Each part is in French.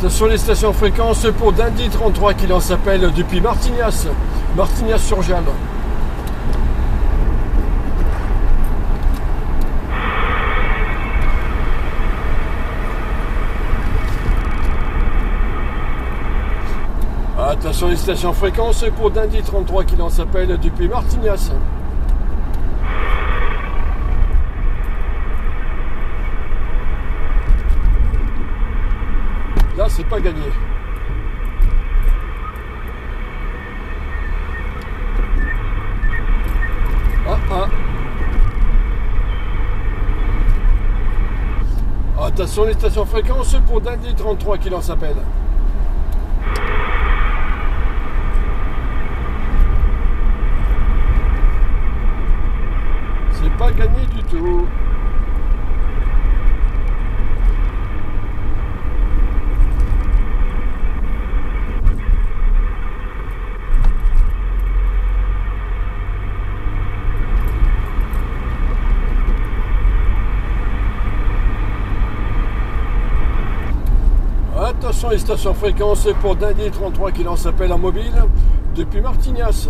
Attention les stations fréquences pour Dindy 33 qui lance appel depuis Martignas, Martignas-sur-Jalles. Attention les stations fréquences pour Dindy 33 qui lance appel depuis Martignas. Là, c'est pas gagné. Attention les stations fréquences pour Dindy 33 qui lance appel. C'est pas gagné du tout. Attention les stations fréquences pour Dindy 33 qui lance appel en mobile depuis Martignas.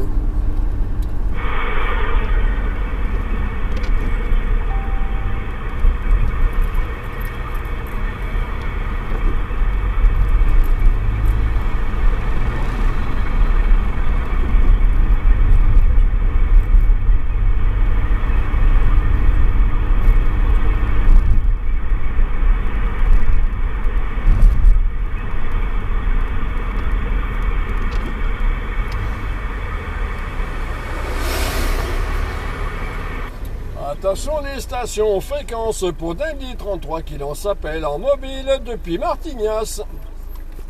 Attention les stations fréquences pour Dindy 33 qui lance appel en mobile depuis Martignas.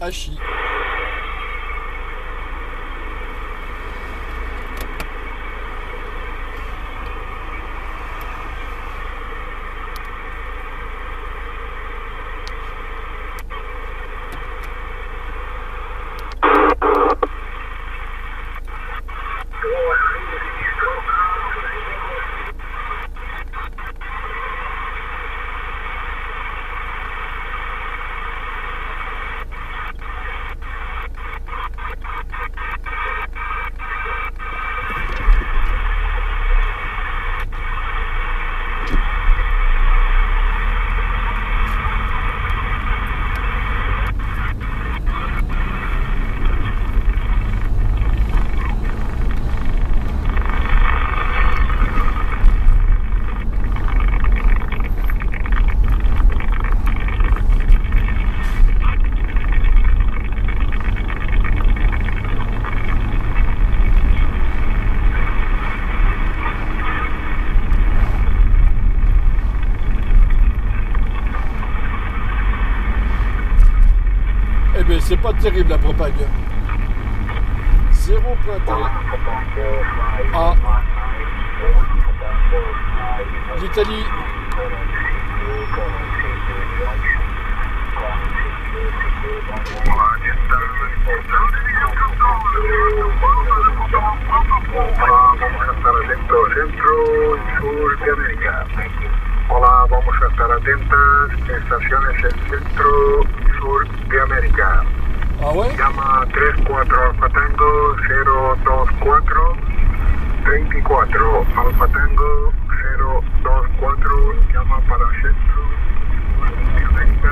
Hachi. Mais c'est pas terrible la propague. 0 pointé à l'Italie. Hola, vamos a estar atentas, estaciones en centro sur de América. Ah ouais? Llama 34 Alfa Tango 024 34 Alfa Tango 024, llama para centro de América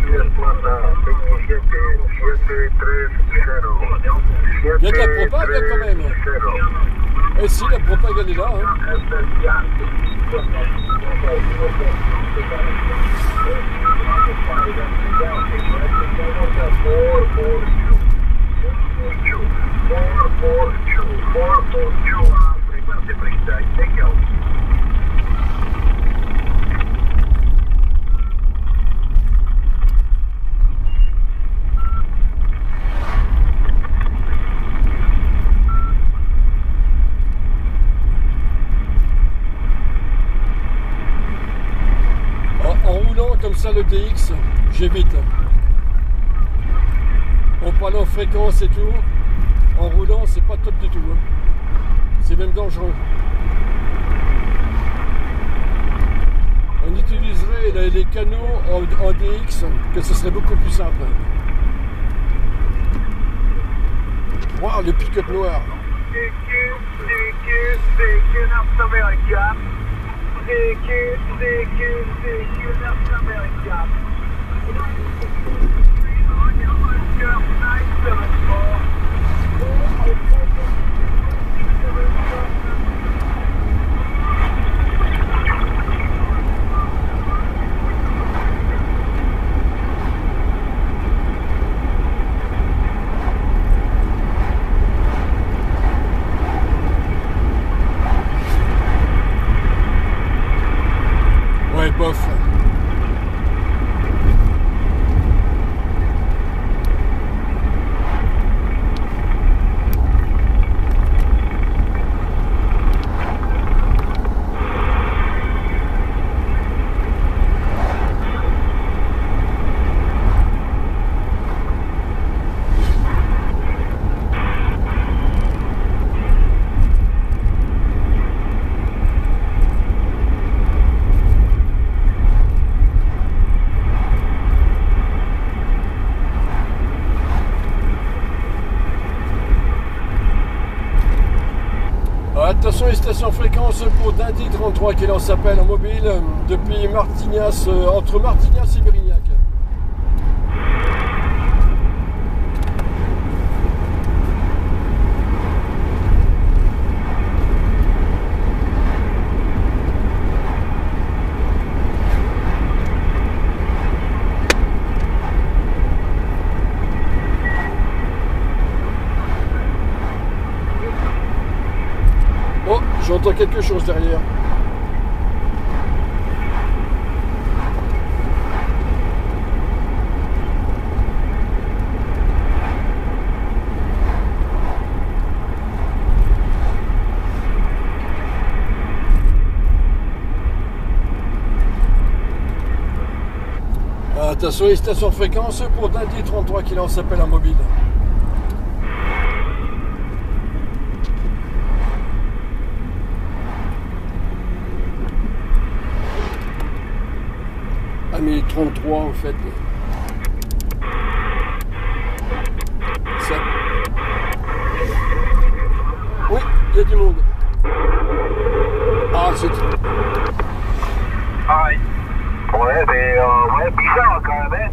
y es plaza 27730. Il y a de la propague quand même. Et si la propague elle est là. Comme ça le DX, j'évite. En parlant fréquence et tout, en roulant, c'est pas top du tout. Hein. C'est même dangereux. on utiliserait les canaux en DX, que ce serait beaucoup plus simple. Waouh, le pick-up noir. Ouais, bof. Attention, les stations fréquences pour Dindy 33 qui lance appel en mobile depuis Martignas, entre Martignas et Mérignac. Oh, j'entends quelque chose derrière. Attention, les stations de fréquence pour Dindy 33 qui lance appel en mobile. Ah mais 33 en fait. Ça. Oui, il y a du monde. Ah c'est... Aïe. Ouais, mais ouais, bizarre quand même, hein.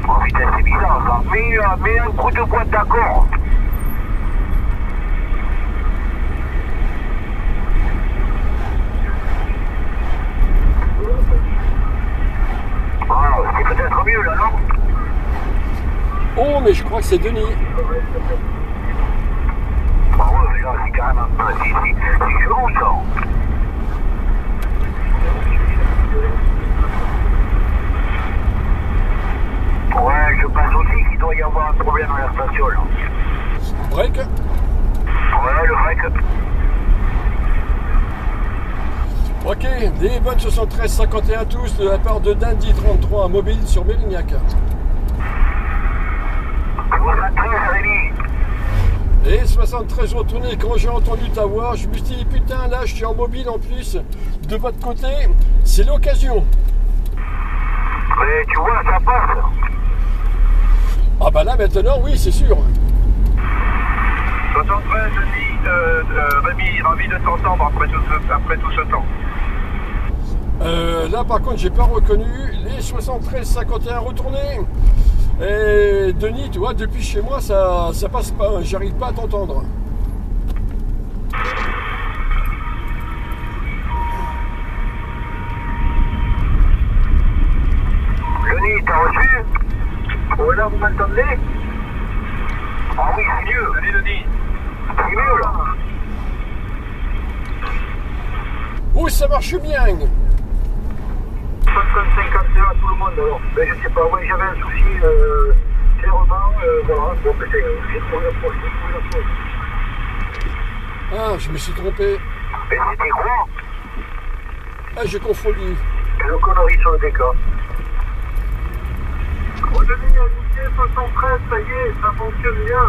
Oh putain, c'est bizarre ça. Mais un coup de boîte d'accord. Ah, c'est peut-être mieux là, non? Oh mais je crois que c'est Denis. Ah ouais, là, c'est carrément pas, c'est chelou ça. Ouais, je pense aussi qu'il doit y avoir un problème à la station là. Break. Ouais, le break. Ok, des bonnes 73-51 tous de la part de Dindy 33 mobile sur Mérignac. 73 Rémi. Et 73 retournés, quand j'ai entendu ta voix, je me suis dit putain là je suis en mobile en plus, de votre côté, c'est l'occasion. Mais tu vois, ça passe. Ah bah là maintenant oui c'est sûr. 73 Rémi, ravi de t'entendre après tout ce temps. Là par contre j'ai pas reconnu les 73-51 retournés. Et Denis, tu vois, depuis chez moi ça passe pas, j'arrive pas à t'entendre. Denis, t'as reçu? Oh là, vous m'entendez? Ah oui, c'est mieux. Salut Denis. C'est mieux là. Oui ça marche bien. 51 à tout le monde alors. Ben, je sais pas, oui, j'avais un souci clairement, voilà, bon, ben, c'est Ah, je me suis trompé. Mais c'était quoi? Ah, j'ai confondu. Une connerie sur le DK. Redonnez à l'unité 73, ça y est, ça fonctionne bien.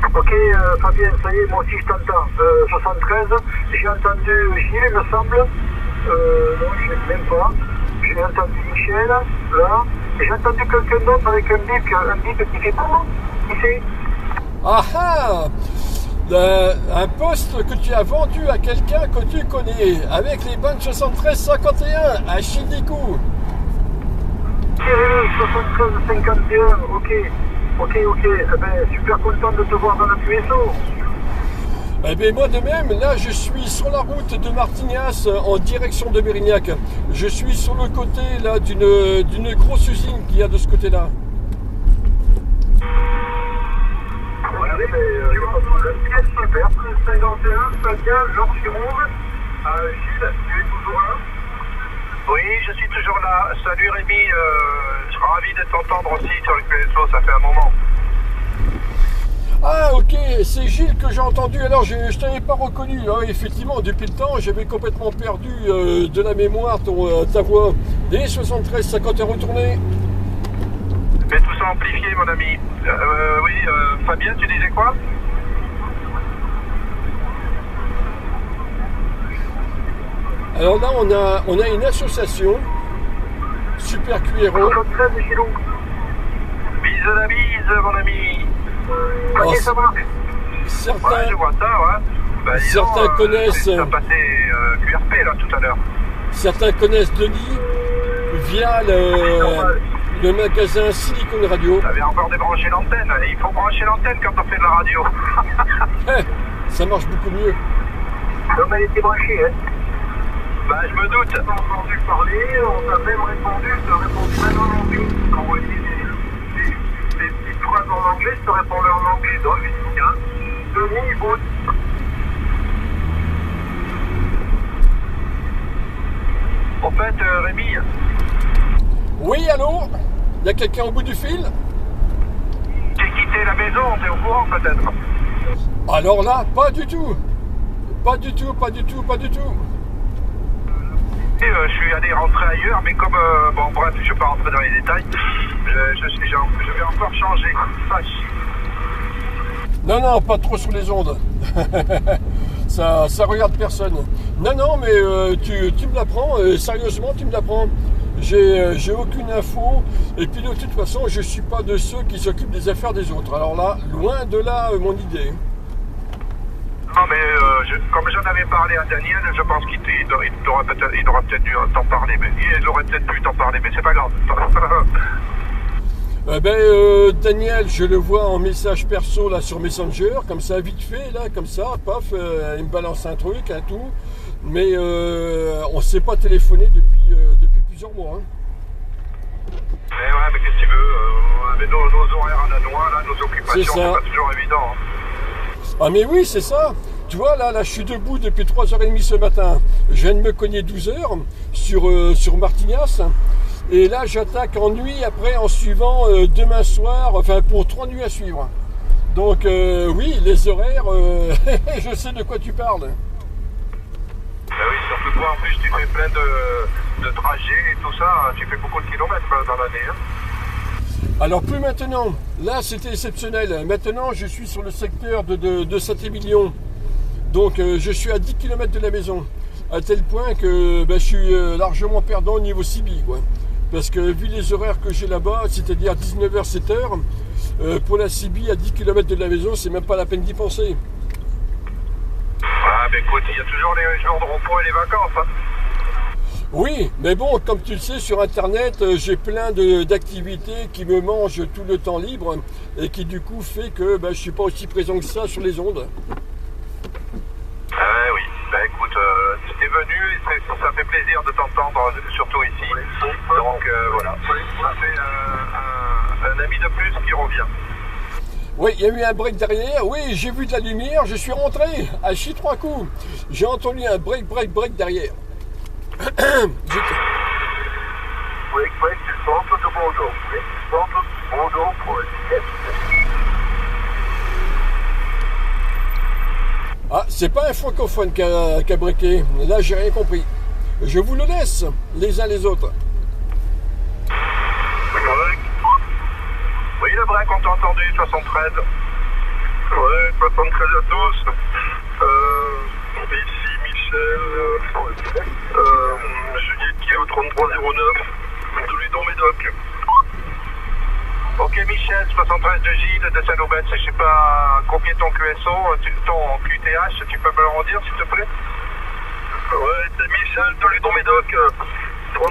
Ok, Fabien, ça y est, moi aussi je t'entends. 73, j'ai entendu Gilles, il me semble. Non, je ne sais même pas. J'ai entendu Michel, là. Et j'ai entendu quelqu'un d'autre avec un bip qui fait pas. Qui c'est? Ah ah, un poste que tu as vendu à quelqu'un que tu connais, avec les bandes 73-51 à Shindiku. Thierry, 73-51, ok. Ok, eh ben, super content de te voir dans la QSO. Eh bien, moi de même, là je suis sur la route de Martignas en direction de Mérignac. Je suis sur le côté là d'une grosse usine qu'il y a de ce côté-là. Regardez, mais super, 51, Fabien, Georges Rouve, Gilles, tu es toujours là? Oui, je suis toujours là. Salut Rémi, je suis ravi de t'entendre aussi sur le QSO, ça fait un moment. Ah ok, c'est Gilles que j'ai entendu, alors je ne t'avais pas reconnu, hein. Effectivement, depuis le temps, j'avais complètement perdu de la mémoire ta voix. Des 73-50 retourné. Mais tout ça amplifié mon ami. Oui, Fabien, tu disais quoi? Alors là, on a une association, Super Cuero. Bise la bise, mon ami. Oh, ça va. certains, Ouais, je vois ça, ouais. Bah, certains connaissent. Ça passé QRP là tout à l'heure. Certains connaissent Denis via le magasin Silicon Radio. T'avais encore débranché l'antenne. Il faut brancher l'antenne quand on fait de la radio. Ça marche beaucoup mieux. Non, mais elle était branchée, hein. Bah, je me doute. On t'a entendu parler, on t'a même répondu, je te répondu même en anglais. Quand on voyait des petites phrases en anglais, je te répondais en anglais. Donc, je dis, tiens, Denis, bon. En fait, Rémi. Oui, allô? Il y a quelqu'un au bout du fil? J'ai quitté la maison, t'es au courant peut-être? Alors là, pas du tout. Pas du tout, pas du tout, pas du tout. Et, je suis allé rentrer ailleurs, mais comme... bon, bref, je ne vais pas rentrer dans les détails. Je vais encore changer. Non, non, pas trop sur les ondes. ça regarde personne. Non, non, mais tu me l'apprends. Sérieusement, tu me l'apprends. J'ai aucune info. Et puis de toute façon, je ne suis pas de ceux qui s'occupent des affaires des autres. Alors là, loin de là, mon idée. Non, mais comme j'en avais parlé à Daniel, je pense qu'il aurait peut-être dû t'en parler. Mais il aurait peut-être pu t'en parler, mais c'est pas grave. Daniel, je le vois en message perso là sur Messenger, comme ça, vite fait, là, comme ça, paf, il me balance un truc, un tout. Mais on ne s'est pas téléphoné depuis plusieurs mois. Hein. Mais ouais, mais qu'est-ce que tu veux avec nos horaires à la noix, là, nos occupations, c'est pas toujours évident. Hein. Ah mais oui, c'est ça. Tu vois, là, je suis debout depuis 3h30 ce matin. Je viens de me cogner 12h sur Martignas. Et là, j'attaque en nuit, après, en suivant demain soir, enfin, pour 3 nuits à suivre. Donc, oui, les horaires, je sais de quoi tu parles. Ben oui, surtout toi, en plus, tu fais plein de trajets et tout ça. Tu fais beaucoup de kilomètres dans l'année. Hein. Alors plus maintenant, là c'était exceptionnel. Maintenant je suis sur le secteur de Saint-Émilion. Donc je suis à 10 km de la maison. À tel point que je suis largement perdant au niveau Sibi, quoi. Parce que vu les horaires que j'ai là-bas, c'est-à-dire 19h, 7h, pour la Sibi à 10 km de la maison, c'est même pas la peine d'y penser. Ah ben écoute, il y a toujours les jours de repos et les vacances. Hein. Oui, mais bon, comme tu le sais, sur Internet, j'ai plein d'activités qui me mangent tout le temps libre et qui du coup fait que je ne suis pas aussi présent que ça sur les ondes. Oui, écoute, tu es venu et ça fait plaisir de t'entendre, surtout ici. Donc voilà, ça fait un ami de plus qui revient. Oui, il y a eu un break derrière. Oui, j'ai vu de la lumière, je suis rentré à chier 3 coups. J'ai entendu un break derrière. Break du centre de Bordeaux. Break du centre de Bordeaux pour Ah, c'est pas un francophone qui a breaké. Là, j'ai rien compris. Je vous le laisse, les uns les autres. Oui, le break, on t'a entendu, 73. Ouais, 73 à tous. Ici Michel, Juliette Kilo 3309, de Ludon Médoc. Ok Michel, 73 de Gilles de Saint-Aubin, je sais pas combien ton QSO, ton QTH, tu peux me le redire s'il te plaît? Ouais, c'est Michel de Ludon Médoc, 33,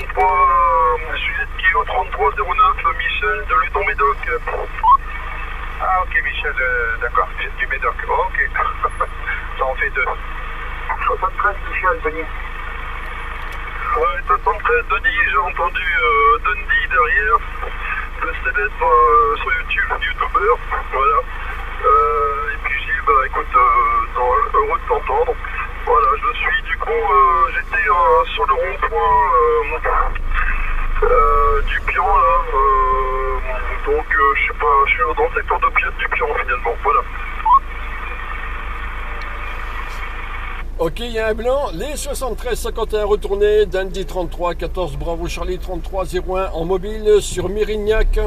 Juliette Kilo 3309, Michel de Ludon Médoc. Ah ok Michel, d'accord, du Médoc, ok, ça en fait deux. 73 Michel, Denis. Ouais, 73 Denis, j'ai entendu Dundee derrière, le célèbre sur YouTube, youtubeur, voilà. Et puis Gilles, bah écoute, heureux de t'entendre. Voilà, je suis du coup, j'étais sur le rond-point du Pion là, donc je sais pas, je suis dans le secteur de Pied du Pion finalement, voilà. Ok, il y a un blanc, les 73-51 retournés, Dandy 33, 14 Bravo Charlie 33 01 en mobile sur Mérignac,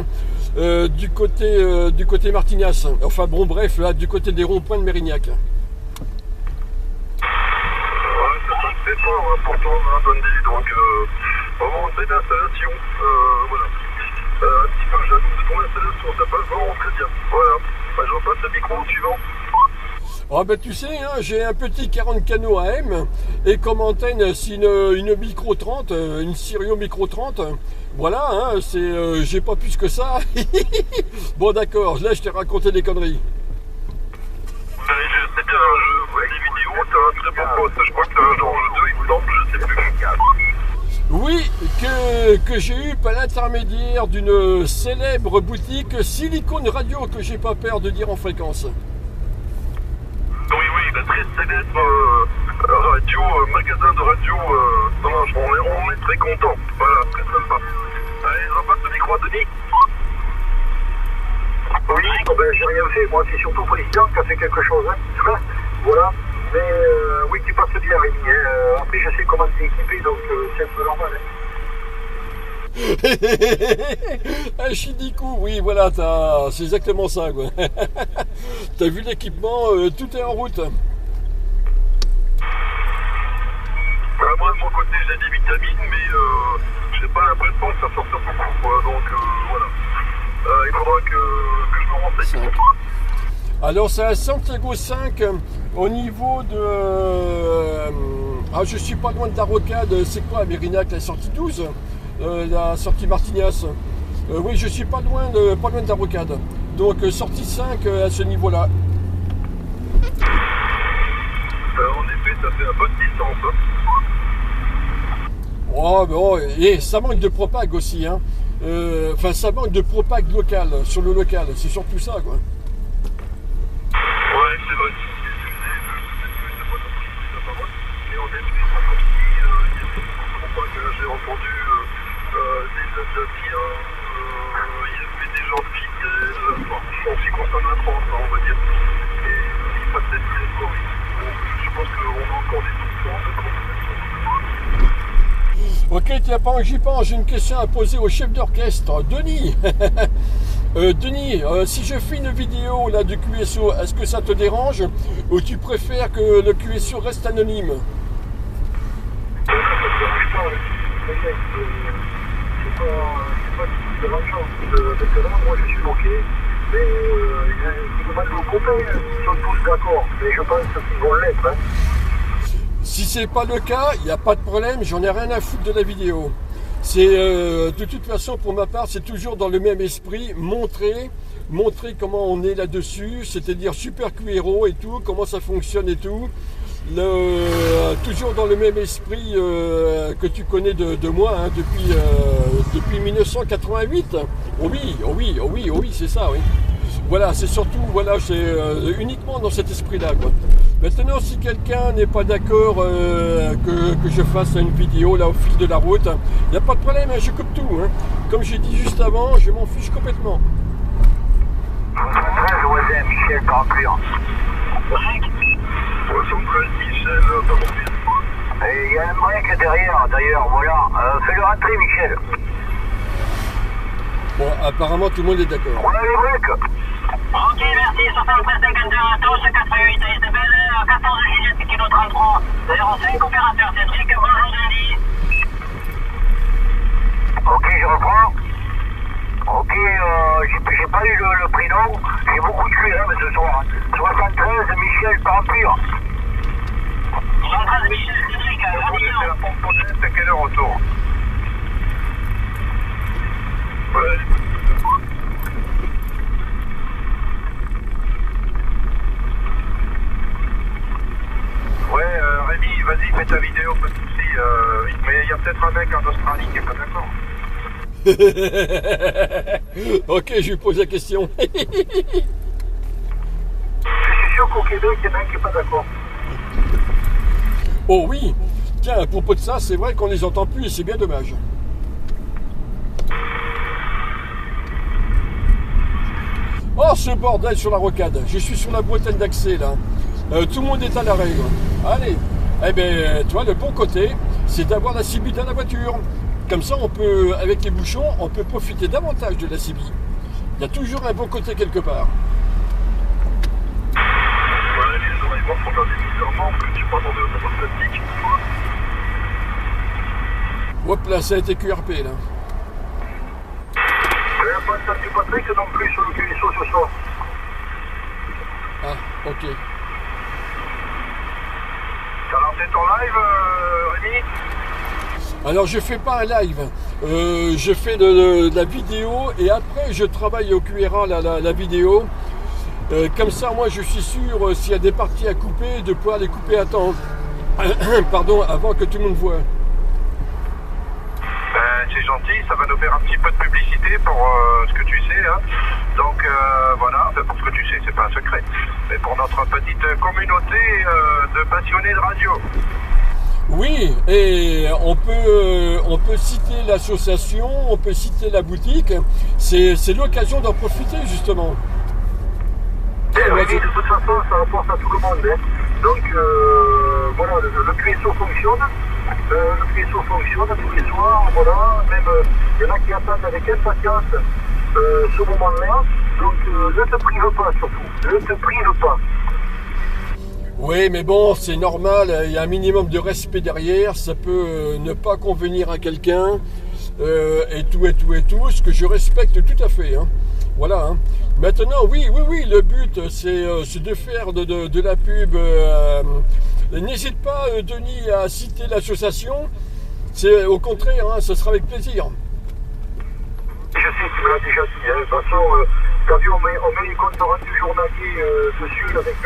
du côté Martignas. Enfin bon bref, là du côté des ronds-points de Mérignac. Ouais, ça me fait fort hein, pour toi, hein, Dandy, donc vraiment c'est l'installation, voilà. Un petit peu jaloux de ton installation, ça passe vraiment très bien. Voilà, bah, je repasse le micro au suivant. Ah ben tu sais, hein, j'ai un petit 40 canaux AM et comme antenne c'est une micro 30, une Sirio micro 30. Voilà, hein, c'est j'ai pas plus que ça. Bon d'accord, là je t'ai raconté des conneries. Ben, je sais bien, je vois les vidéos, t'as un très bon poste, je crois que t'as un genre 2, il me semble, je sais plus. Oui, que j'ai eu par l'intermédiaire d'une célèbre boutique Silicone Radio que j'ai pas peur de dire en fréquence. Oui, la très célèbre radio, magasin de radio, on est très contents. Voilà, très sympa. Allez, je repasse le micro à Denis. Oui, ben, j'ai rien fait, moi, c'est surtout Président qui a fait quelque chose, hein. Voilà, mais oui, tu passes bien, Rémi. Après, je sais comment t'es équipé, donc c'est un peu normal. Un chidikou, oui, voilà, c'est exactement ça, quoi. T'as vu l'équipement, tout est en route. Moi, de mon côté, j'ai des vitamines, mais j'ai pas l'impression que ça sorte beaucoup, quoi. Donc, voilà. Il faudra que je me renseigne. Alors, c'est à Santiago 5, au niveau de... je suis pas loin de la rocade, c'est quoi, Mérignac, la sortie 12 la sortie Martignas. Oui, je suis pas loin de la rocade. Donc sortie 5 à ce niveau-là. En effet, ça fait un peu de distance. Hein. Oh, bon, et ça manque de propag aussi. Hein. Enfin, ça manque de propag local, sur le local. C'est surtout ça, quoi. Ouais, c'est vrai. Mais en effet, il y a beaucoup de propag. J'ai entendu des Asiatiens, il y avait des gens de fidèles, en ce qui concerne la France, on va dire. Et il passait très fort. Je pense qu'on a encore des soupçons de Ok, tiens, pendant que j'y pense, j'ai une question à poser au chef d'orchestre, Denis. Denis, si je fais une vidéo là du QSO, est-ce que ça te dérange ou tu préfères que le QSO reste anonyme? C'est pas de l'argent. Maintenant, moi je suis bloqué, mais il faut pas de mon côté, ils sont tous d'accord, mais je pense qu'ils vont l'être. Hein. Si c'est pas le cas, il n'y a pas de problème, j'en ai rien à foutre de la vidéo. C'est de toute façon pour ma part, c'est toujours dans le même esprit, montrer comment on est là-dessus, c'est-à-dire Super Q-Hero et tout, comment ça fonctionne et tout. Toujours dans le même esprit que tu connais de moi hein, depuis 1988. Oh oui, c'est ça, oui. Voilà, c'est surtout, voilà, c'est uniquement dans cet esprit-là, quoi. Maintenant, si quelqu'un n'est pas d'accord que je fasse une vidéo là au fil de la route, il n'y a pas de problème, hein, je coupe tout. Hein. Comme j'ai dit juste avant, je m'en fiche complètement. Michel, par incluant. 73 Michel, par et il y a un break derrière, d'ailleurs, voilà. Fais-le rentrer, Michel. Bon, apparemment, tout le monde est d'accord. Voilà les breaks. Ok, merci, 7351 tous, 88 Isabelle, 14 Juliette, kilo 33, 05, opérateur Cédric, bonjour Denis. Ok, je reprends. Ok, j'ai pas eu le prénom, j'ai beaucoup de QRM ce soir. 73, Michel Parampire. 73, Michel Cédric, c'est la pompe de quelle heure autour? Ouais. Ouais, Rémi, vas-y, fais ta vidéo, pas de soucis. Mais il y a peut-être un mec en Australie qui est pas d'accord. Ok, je lui pose la question. Je suis sûr qu'au Québec, il y en a un qui n'est pas d'accord. Oh oui. Tiens, à propos de ça, c'est vrai qu'on les entend plus et c'est bien dommage. Oh, ce bordel sur la rocade. Je suis sur la bretelle d'accès, là. Tout le monde est à l'arrêt, quoi. Allez. Eh bien, toi, le bon côté, c'est d'avoir la CB dans la voiture. Comme ça, on peut, avec les bouchons, on peut profiter davantage de la CB. Il y a toujours un bon côté quelque part. Ouais, les oreilles mortes sont indéfiniment que tu peux demander au niveau plastique. Hop là, ça a été QRP, là. Il n'y a pas de Tati Patrick non plus sur le QSO ce soir. Ah, ok. T'as lancé ton live, Rémi? Alors, je fais pas un live. Je fais de la vidéo et après, je travaille au QRA la vidéo. Comme ça, moi, je suis sûr, s'il y a des parties à couper, de pouvoir les couper à temps. Pardon, avant que tout le monde voit. C'est gentil, ça va nous faire un petit peu de publicité pour ce que tu sais. Hein. Donc voilà, enfin, pour ce que tu sais, c'est pas un secret. Mais pour notre petite communauté de passionnés de radio. Oui, et on peut citer l'association, on peut citer la boutique. C'est l'occasion d'en profiter, justement. Et oui, de toute façon, ça rapporte à tout le monde. Hein. Donc voilà, le QSO fonctionne. Le QSO fonctionne tous les soirs, voilà. Même il y en a qui attendent avec impatience ce moment-là. Donc ne te prive pas surtout. Ne te prive pas. Oui, mais bon, c'est normal, il y a un minimum de respect derrière, ça peut ne pas convenir à quelqu'un, et tout, ce que je respecte tout à fait. Hein. Voilà. Hein. Maintenant, oui, le but, c'est de faire de la pub. N'hésite pas, Denis, à citer l'association. C'est au contraire, hein, ce sera avec plaisir. Je sais, tu me l'as déjà dit. Hein. De toute façon, t'as vu, on met les comptes rendus journaliers dessus avec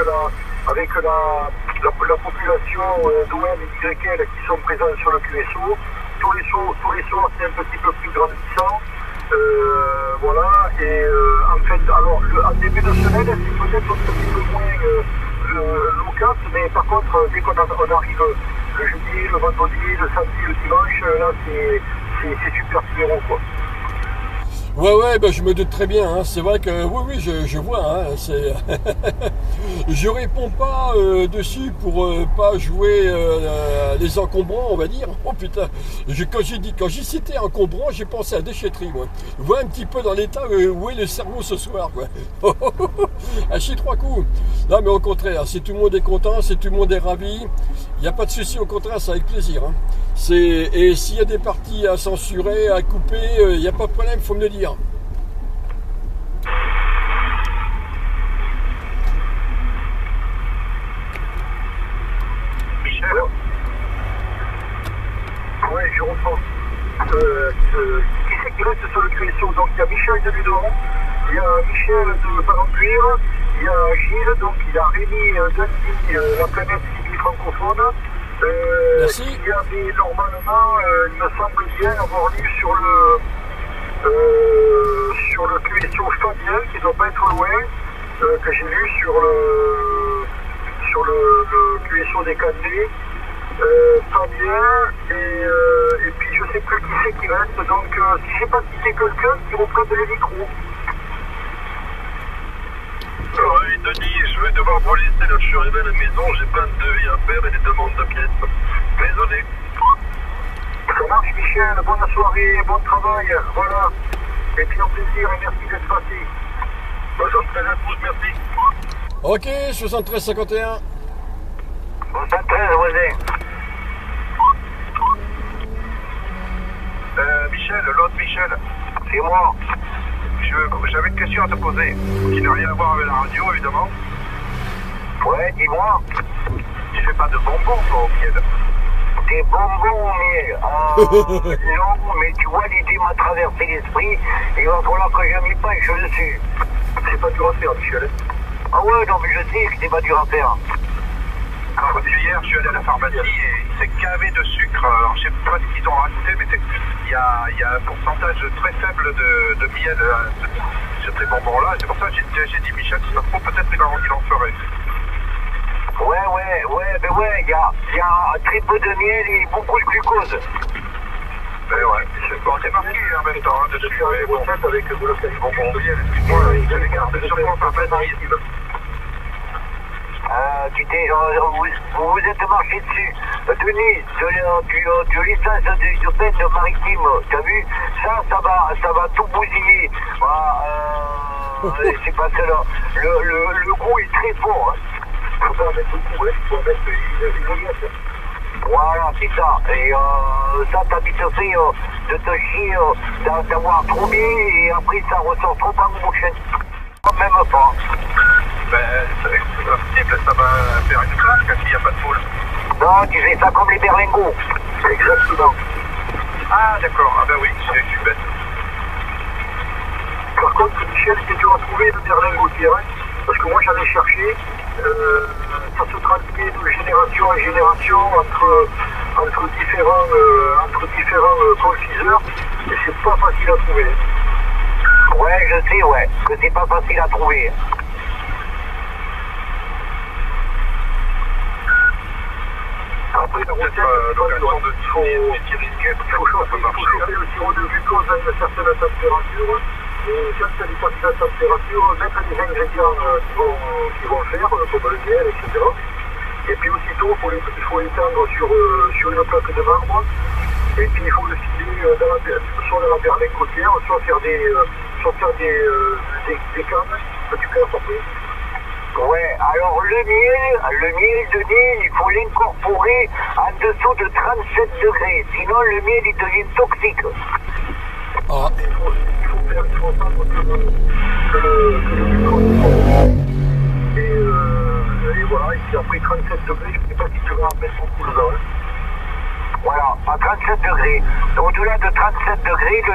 la population d'OM et YL qui sont présents sur le QSO. Tous les soirs, c'est un petit peu plus grandissant. Voilà, et en fait, alors, en début de semaine, c'est peut-être un petit peu moins loquace, mais par contre, dès qu'on arrive le jeudi, le vendredi, le samedi, le dimanche, là, c'est super numéro, quoi. Ouais, ben je me doute très bien. Hein. C'est vrai que oui, je vois. Hein, je réponds pas dessus pour pas jouer les encombrants, on va dire. Oh putain, quand j'ai cité encombrant, j'ai pensé à déchetterie, moi. Vois un petit peu dans l'état où est le cerveau ce soir, quoi. À chier 3 coups. Non, mais au contraire, si tout le monde est content, si tout le monde est ravi, il n'y a pas de souci. Au contraire, c'est avec plaisir. Hein. Et s'il y a des parties à censurer, à couper, il n'y a pas de problème, il faut me le dire. Michel. Ouais, je reprends. Qui c'est qui reste sur le QSO? Donc il y a Michel de Ludon, il y a Michel de Palancuire, il y a Gilles, donc il y a Rémi Dundee, la planète civile francophone. Merci. Il y avait normalement, il me semble bien avoir lu sur le QSO Fabien, qui ne doit pas être loin, que j'ai lu sur le QSO des Candés. Fabien, et puis je sais plus qui c'est qui reste, donc si j'ai pas cité quelqu'un, qui reprenne les micros. Oui, Denis, je vais devoir vous laisser, là, je suis arrivé à la maison, j'ai plein de devis à faire et des demandes de pièces. Désolé. Ça marche, Michel, bonne soirée, bon travail, voilà. Et puis un plaisir et merci d'être passé. 73 merci. Ok, 73-51. 73, voisin. Michel, l'autre Michel. C'est moi. J'avais une question à te poser, qui n'a rien à voir avec la radio, évidemment. Ouais, dis-moi. Tu fais pas de bonbons, toi, au miel? Des bonbons au miel? Non, mais tu vois, l'idée m'a traversé l'esprit, et il va falloir que je m'y penche dessus. C'est pas dur à faire, Michel. Ah ouais, non, mais je sais que c'est pas dur à faire. Alors, hier, je suis allé à la pharmacie et il s'est gavé de sucre. Alors, je sais pas ce qu'ils ont rajouté, mais il y a un pourcentage très faible de miel sur ces bonbons-là. C'est pour ça que j'ai dit, Michel, si ça se trouve, peut-être qu'il en ferait. Ouais, il y a très peu de miel et beaucoup de glucose. Ben ouais, c'est marqué en même temps, dessus, avec bon, avec le bonbon. Excuse-moi, je les garde surtout en pharmacie. Vous vous êtes marché dessus. Denis, de licence de pêche maritime, t'as vu? Ça va tout bousiller. C'est pas cela. Le goût est très fort. Faut pas mettre le goût, faut mettre une. Voilà, c'est ça. Et ça, t'as vite fait de te chier, d'avoir trop bien, et après ça ressort trop en bouche. Même pas. Ben, c'est possible, ça va faire une claque s'il n'y a pas de poule. Non, tu fais ça comme les berlingots. Exactement. Ah, d'accord. Ah ben oui, je suis bête. Par contre, Michel, c'est dur à trouver le berlingot hier, hein, parce que moi j'en ai cherché. Ça se transmet de génération en génération entre différents confiseurs, et c'est pas facile à trouver. Ouais, je sais, ouais, que c'est pas facile à trouver. Après, la recette, il faut chauffer le sirop de glucose à une certaine température. Et quand ça dépasse la température, mettre des ingrédients qui vont faire, comme le miel, etc. Et puis aussitôt, il faut l'étendre sur une plaque de marbre. Et puis il faut le filer soit dans la berline côtière, soit faire des cannes que tu peux apporter. Ouais, alors le miel, Denis, il faut l'incorporer en dessous de 37 degrés. Sinon le miel il devient toxique. Ah. Il faut attendre que le glucose. Et voilà, et puis après 37 degrés, je ne sais pas si tu vas en mettre beaucoup dedans. Voilà, à 37 degrés. Au-delà de 37 degrés, le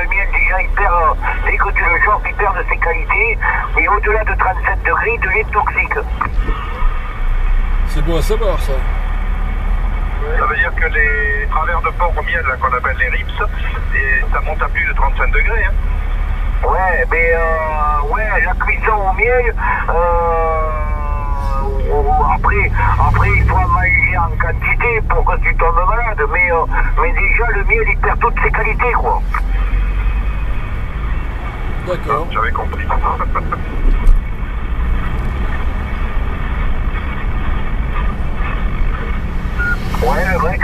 miel déjà il perd, dès que tu le chauffes, il perd de ses qualités. Et au-delà de 37 degrés, il devient toxique. C'est bon à savoir ça. Ça veut dire que les travers de porc au miel, qu'on appelle les rips, ça monte à plus de 35 degrés. Hein. Ouais, mais la cuisson au miel, après il faut en manger en quantité pour que tu tombes malade, mais déjà le miel il perd toutes ses qualités, quoi. D'accord. J'avais compris. Ouais, le grec.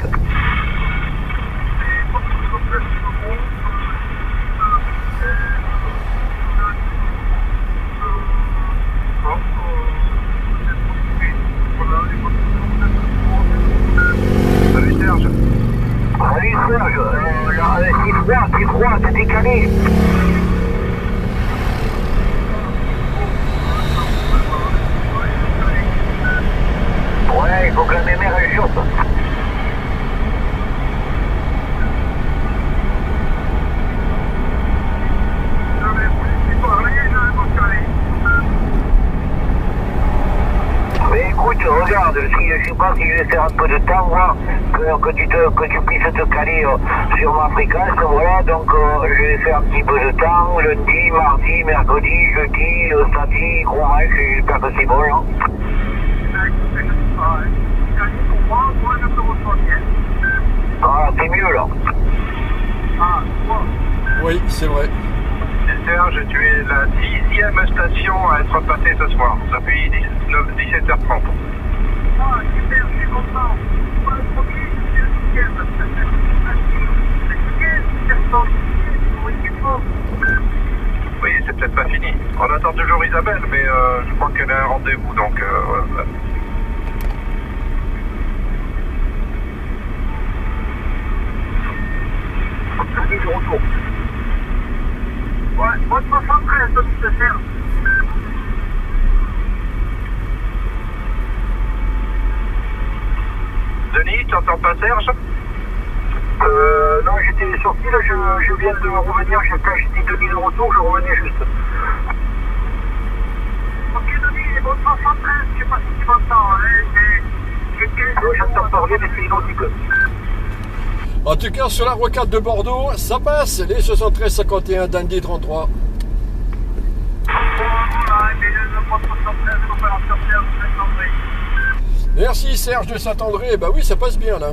Salut Serge. Salut Serge. C'est froid, c'est décalé. Ouais, il faut que la mémère elle chauffe. Mais écoute, regarde, je sais pas si je vais faire un peu de temps, voir que tu puisses te caler sur ma fréquence, voilà, donc je vais faire un petit peu de temps, lundi, mardi, mercredi, jeudi, samedi, gros match, j'espère que c'est bon, hein. Ah, c'est mieux là. Oui, c'est vrai. Serge, tu es la 10e station à être passée ce soir, depuis 17h30. Ah, super, je suis content. Pas le premier, c'est le 10e. Oui, c'est peut-être pas fini. En attendant. toujours Isabelle, mais je crois qu'elle a un rendez-vous, donc voilà. Du retour. Ouais, moi 73, Denis de Serge. Denis, tu entends pas Serge? Non, j'étais sorti, là, je viens de revenir, quand j'ai dit Denis de retour, je revenais juste. Ok Denis, il est bon 73, je sais pas si tu m'entends, hein, j'entends parler, mais c'est inaudible. En tout cas, sur la rocade de Bordeaux, ça passe, les 73-51 d'Andy 33. Merci Serge de Saint-André, bah oui, ça passe bien là.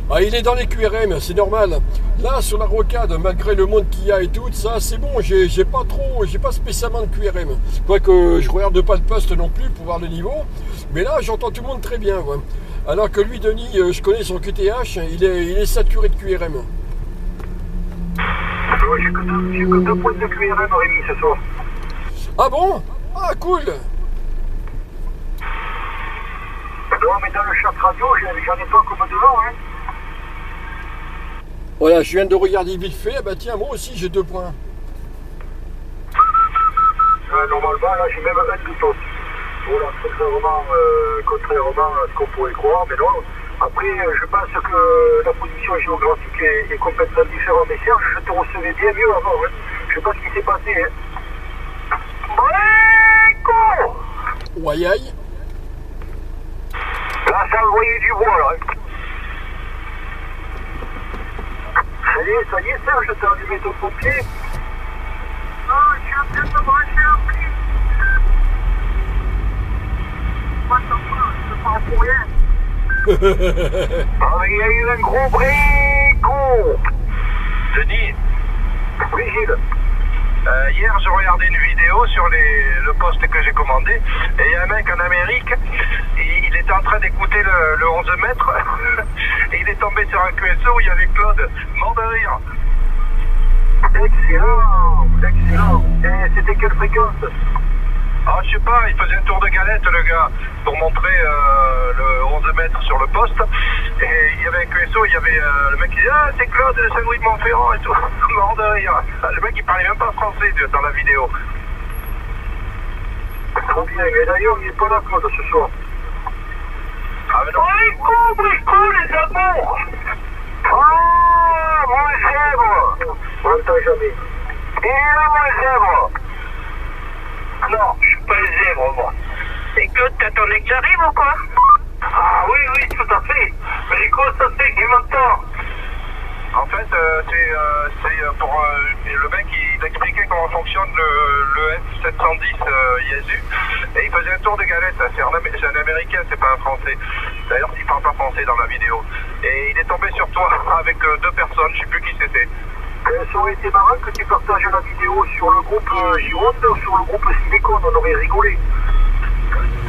Ah, il est dans les QRM, c'est normal. Là, sur la rocade, malgré le monde qu'il y a et tout, ça, c'est bon. J'ai pas spécialement de QRM. Quoique, je regarde pas le poste non plus pour voir le niveau. Mais là, j'entends tout le monde très bien. Ouais. Alors que lui, Denis, je connais son QTH, il est saturé de QRM. J'ai que 2 points de QRM, Rémi, ce soir. Ah bon? Ah, cool. Non, mais dans le chat radio, j'en ai pas comme devant, hein. Voilà, je viens de regarder vite fait. Ah bah tiens, moi aussi, j'ai 2 points. Normalement, là, j'ai même un de sauce. Voilà, contrairement à ce qu'on pourrait croire, mais non. Après, je pense que la position géographique est complètement différente. Mais Serge, je te recevais bien mieux avant. Hein. Je sais pas ce qui s'est passé. Hein. Ouaille aïe. Là, ça envoyait du bois, là. Ça y est, Serge, t'as allumé ton pompier. Non, je suis en train de brancher un pli. Moi, je parle pour rien. Ah, mais il y a eu un gros brico. Denis. Oui, Gilles. Hier, je regardais une vidéo sur le poste que j'ai commandé. Et il y a un mec en Amérique, il était en train d'écouter le 11 mètres. Et il est tombé sur un QSO où il y avait Claude, mort de rire. Excellent, excellent. Et c'était quelle fréquence? Ah, je sais pas, il faisait un tour de galette, le gars, pour montrer le 11 mètres sur le poste. Et il y avait un QSO, il y avait le mec qui disait « Ah, c'est Claude de Saint-Louis de Montferrand et tout. » Mort de rire. Le mec, il parlait même pas français dans la vidéo. Trop bien, et d'ailleurs, il est pas là, Claude, ce soir. Ah, mais non. Brico, les amours. Ah, mon zèbre. On l'entend jamais. Il est là, mon zèbre. Non, je suis pas un zèbre, moi. Et Claude, t'attendais que j'arrive ou quoi? Ah oui, tout à fait. Mais comment ça fait qu'il m'entend? En fait, c'est pour le mec, il expliquait comment fonctionne le F710 Yaesu. Et il faisait un tour de galette. C'est un Américain, c'est pas un Français. D'ailleurs, il parle pas français dans la vidéo. Et il est tombé sur toi avec 2 personnes, je sais plus qui c'était. Ça aurait été marrant que tu partages la vidéo sur le groupe Gironde ou sur le groupe Silicon, on aurait rigolé.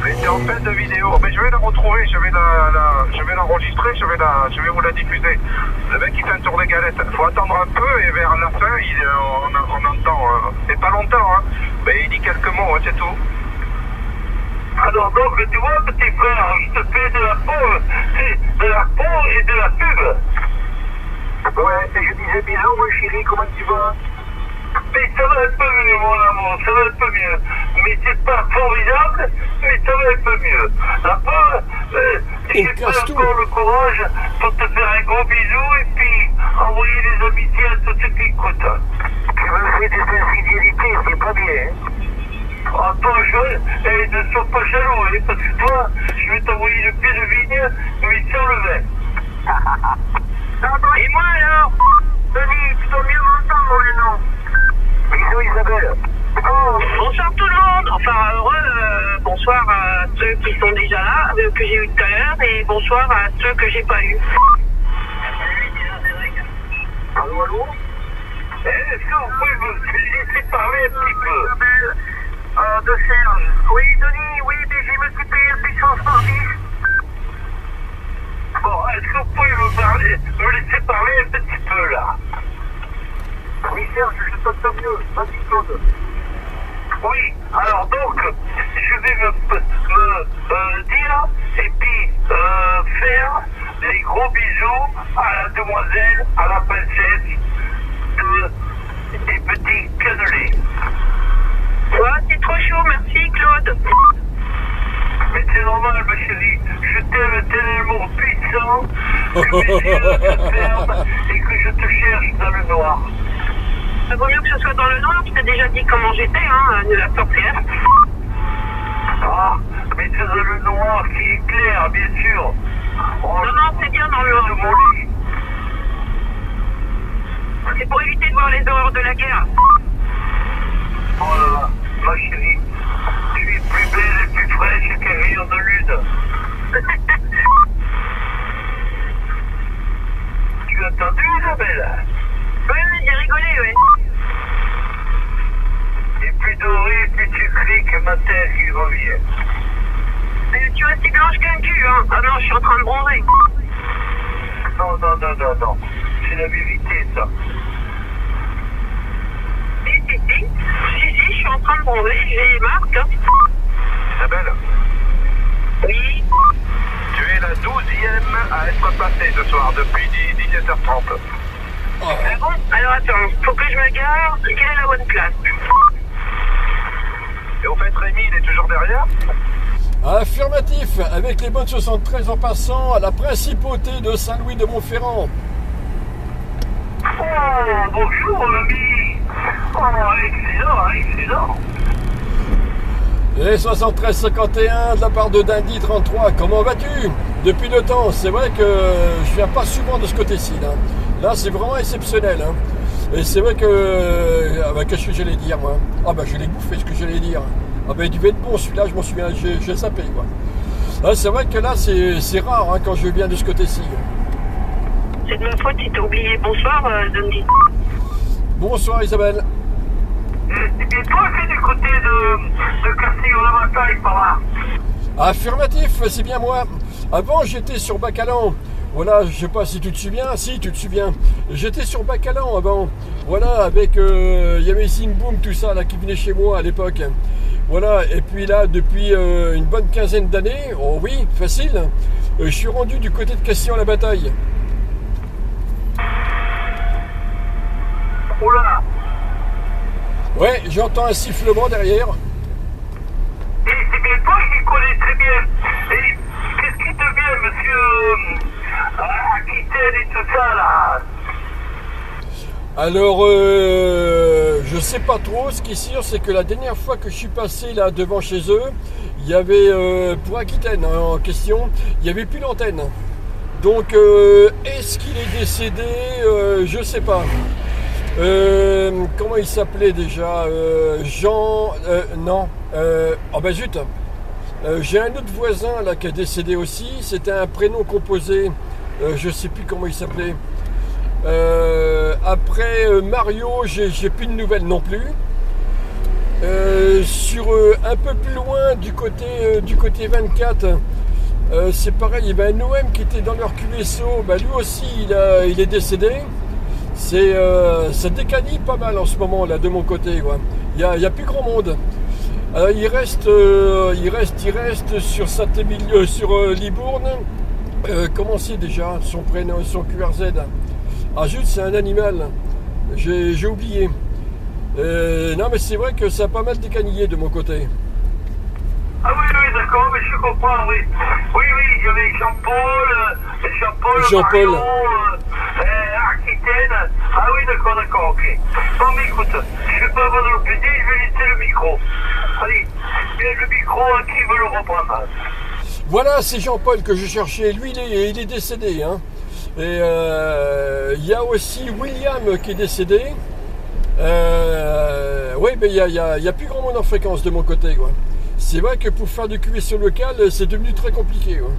C'est en fait de vidéo, mais je vais la retrouver, je vais l'enregistrer, je vais vous la diffuser. Le mec il fait un tour de galette, faut attendre un peu et vers la fin on entend, c'est pas longtemps, hein, mais il dit quelques mots, hein, c'est tout. Alors donc tu vois petit frère, je te fais de la peau et de la pub. Ouais, je disais bisous mon chéri, comment tu vas? Mais ça va un peu mieux mon amour, ça va un peu mieux. Mais c'est pas formidable, mais ça va un peu mieux. Après, j'ai pas encore le courage pour te faire un gros bisou et puis envoyer des amitiés à tous ceux qui écoutent. Tu me fais des infidélités, c'est pas bien. Ah, toi, ne sois pas jaloux, hein, parce que toi, je vais t'envoyer le pied de vigne, mais sur le vin. Et moi alors? Denis, tu dois mieux m'entendre maintenant. Bisous Isabelle. Oh. Bonsoir tout le monde, enfin heureux, bonsoir à ceux qui sont déjà là, que j'ai eu tout à l'heure, et bonsoir à ceux que j'ai pas eu. Allô, allô? Est-ce que vous pouvez me laisser parler un petit peu? Isabelle, de Serge. Oui, Denis, oui, mais j'ai me suis payé puissance par 10. Bon, est-ce que vous pouvez me laisser Et puis, faire des gros bisous à la demoiselle, à la princesse des petits cannelés. Ouais, c'est trop chaud, merci Claude. Mais c'est normal, ma chérie. Je t'aime tellement puissant que mes yeux se ferment et que je te cherche dans le noir. Ça vaut mieux que ce soit dans le noir, je t'ai déjà dit comment j'étais, hein, de la sorcière. Ah, mais c'est dans le noir qui est clair, bien sûr. Oh, Non, c'est bien dans le de noir. mon lit. C'est pour éviter de voir les horreurs de la guerre. Oh là là, ma chérie. Tu es plus belle et plus fraîche qu'un rayon de lune. Tu as entendu, Isabelle? Oui, j'ai rigolé, oui. Et plus doré, plus tu cries que ma tête qui revient. Mais tu es aussi blanche qu'un cul, hein. Ah non, je suis en train de bronzer. Non. C'est la vérité, ça. Si, je suis en train de bronzer, j'ai marque. Hein. Isabelle, Oui. tu es la 12e à être passée ce soir depuis 17h30. Oh. Ah bon? Alors attends, faut que je me gare. Quelle est la bonne place? Et au fait, Rémi, il est toujours derrière? Affirmatif, avec les bonnes 73 en passant à la principauté de Saint-Louis de Montferrand. Oh, bonjour, l'ami. Oh, excellent. Et 73-51 de la part de Dindy 33, comment vas-tu? Depuis le temps, c'est vrai que je viens pas souvent de ce côté-ci. Là c'est vraiment exceptionnel. Hein. Et c'est vrai que... Ah bah, qu'est-ce que j'allais dire, moi? Ah bah, je l'ai bouffé, ce que j'allais dire. Ah bah, il devait être bon, celui-là, je m'en souviens, j'ai zappé, quoi. Ah, c'est vrai que là, c'est rare, hein, quand je viens de ce côté-ci. C'est de ma faute si t'as oublié. Bonsoir, Dundee. Bonsoir, Isabelle. C'est bien toi qui es du côté de Castille-la-Bataille, par là. Affirmatif, c'est bien moi. Avant, j'étais sur Bacalan. Voilà, je sais pas si tu te souviens. Si, tu te souviens. J'étais sur Bacalan avant. Voilà, avec... Il y avait Zing Boom, tout ça, là, qui venait chez moi à l'époque. Voilà, et puis là, depuis une bonne quinzaine d'années, oh oui, facile, je suis rendu du côté de Castille-la-Bataille. Oula. Ouais, j'entends un sifflement derrière. Et c'est bien toi qui connais très bien. Et qu'est-ce qui devient, monsieur Aquitaine et tout ça, là? Alors, je sais pas trop. Ce qui est sûr, c'est que la dernière fois que je suis passé là devant chez eux, il y avait, pour Aquitaine hein, en question, il n'y avait plus l'antenne. Donc, est-ce qu'il est décédé? Je sais pas. Comment il s'appelait déjà? Jean... non. Oh ben zut. J'ai un autre voisin là qui est décédé aussi. C'était un prénom composé. Je sais plus comment il s'appelait. Après Mario, j'ai plus de nouvelles non plus. Sur un peu plus loin du côté 24, c'est pareil. Il y avait un OM qui était dans leur QSO. Bah, lui aussi, il est décédé. Ça décanille pas mal en ce moment là de mon côté. Il y a plus grand monde. Il reste sur Saint-Émilion, sur Libourne. Comment c'est déjà son prénom, son QRZ? Ah juste, c'est un animal. J'ai oublié. Non mais c'est vrai que ça a pas mal décanillé de mon côté. Ah oui, d'accord, mais je comprends, oui. Oui, il y avait Jean-Paul, Mario, Aquitaine. Ah oui, d'accord, ok. Bon, mais écoute, je vais pas avoir de l'opédie, je vais laisser le micro. Allez, le micro, qui veut le reprendre? Voilà, c'est Jean-Paul que je cherchais. Lui, il est décédé. Hein. Et il y a aussi William qui est décédé. Oui, mais il y a plus grand monde en fréquence de mon côté. Quoi. C'est vrai que pour faire du QSO local, c'est devenu très compliqué. Quoi.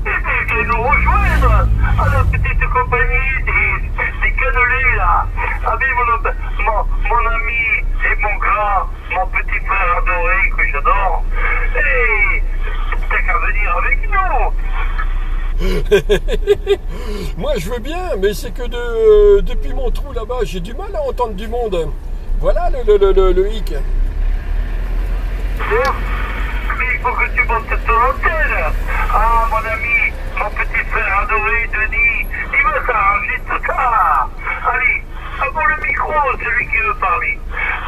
Et nous rejoindre à la petite compagnie des cannelés, là. Avec mon ami et mon grand, mon petit frère adoré que j'adore. Et t'as qu'à venir avec nous. Moi je veux bien, mais c'est que depuis mon trou là-bas, j'ai du mal à entendre du monde. Voilà le hic. Mais il faut que tu montes ton antenne. celui qui veut parler.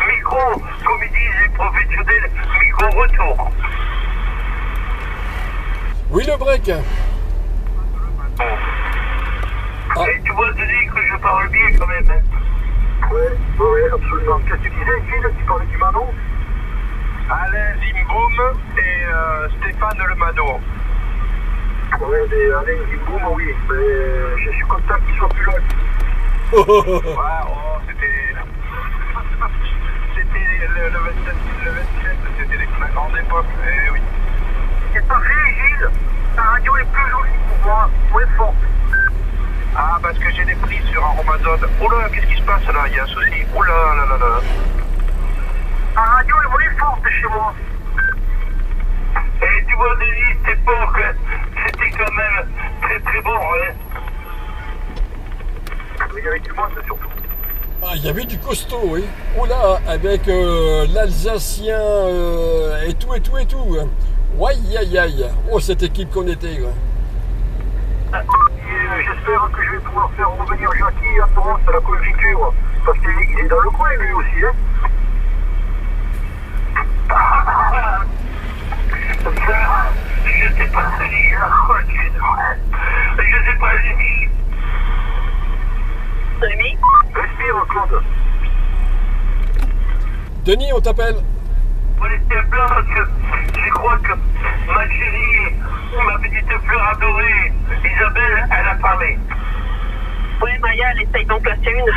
Micro, comme ils disent les professionnels, micro-retour. Oui, le break. Ah. Et tu vois, Denis, que je parle bien quand même. Hein. Oui, absolument. Qu'est-ce que tu disais, Gilles? Tu parlais du Mano? Alain Zimboum et Stéphane Le Mano. Oui, Alain Zimboum, oui. Mais je suis content qu'il soit plus là. C'était le 27, c'était la grande époque. Eh oui. C'est pas vrai, Gilles. Ta radio est plus jolie pour moi, moins forte. Ah, parce que j'ai des prix sur Amazon. Oh là, qu'est-ce qui se passe là? Il y a un souci. Oh là là là là. La radio est moins forte chez moi. Et tu vois, Denis, cette époque, c'était quand même très très bon, hein. Il y avait du monde surtout. Ah, il y avait du costaud, oui. Oh là, avec l'Alsacien et tout. Aïe, aïe, aïe. Oh, cette équipe qu'on était, quoi. J'espère que je vais pouvoir faire revenir Jackie à Torrance à la confiture. Parce qu'il est dans le coin, lui aussi, hein. Je sais pas ce qu'il a. Je sais pas ce qu'il. Rémi? Respire, Claude. Denis, on t'appelle. Vous laissez blanc parce que je crois que ma chérie, ma petite fleur adorée, Isabelle, elle a parlé. Oui, Maya, elle essaye d'en placer une.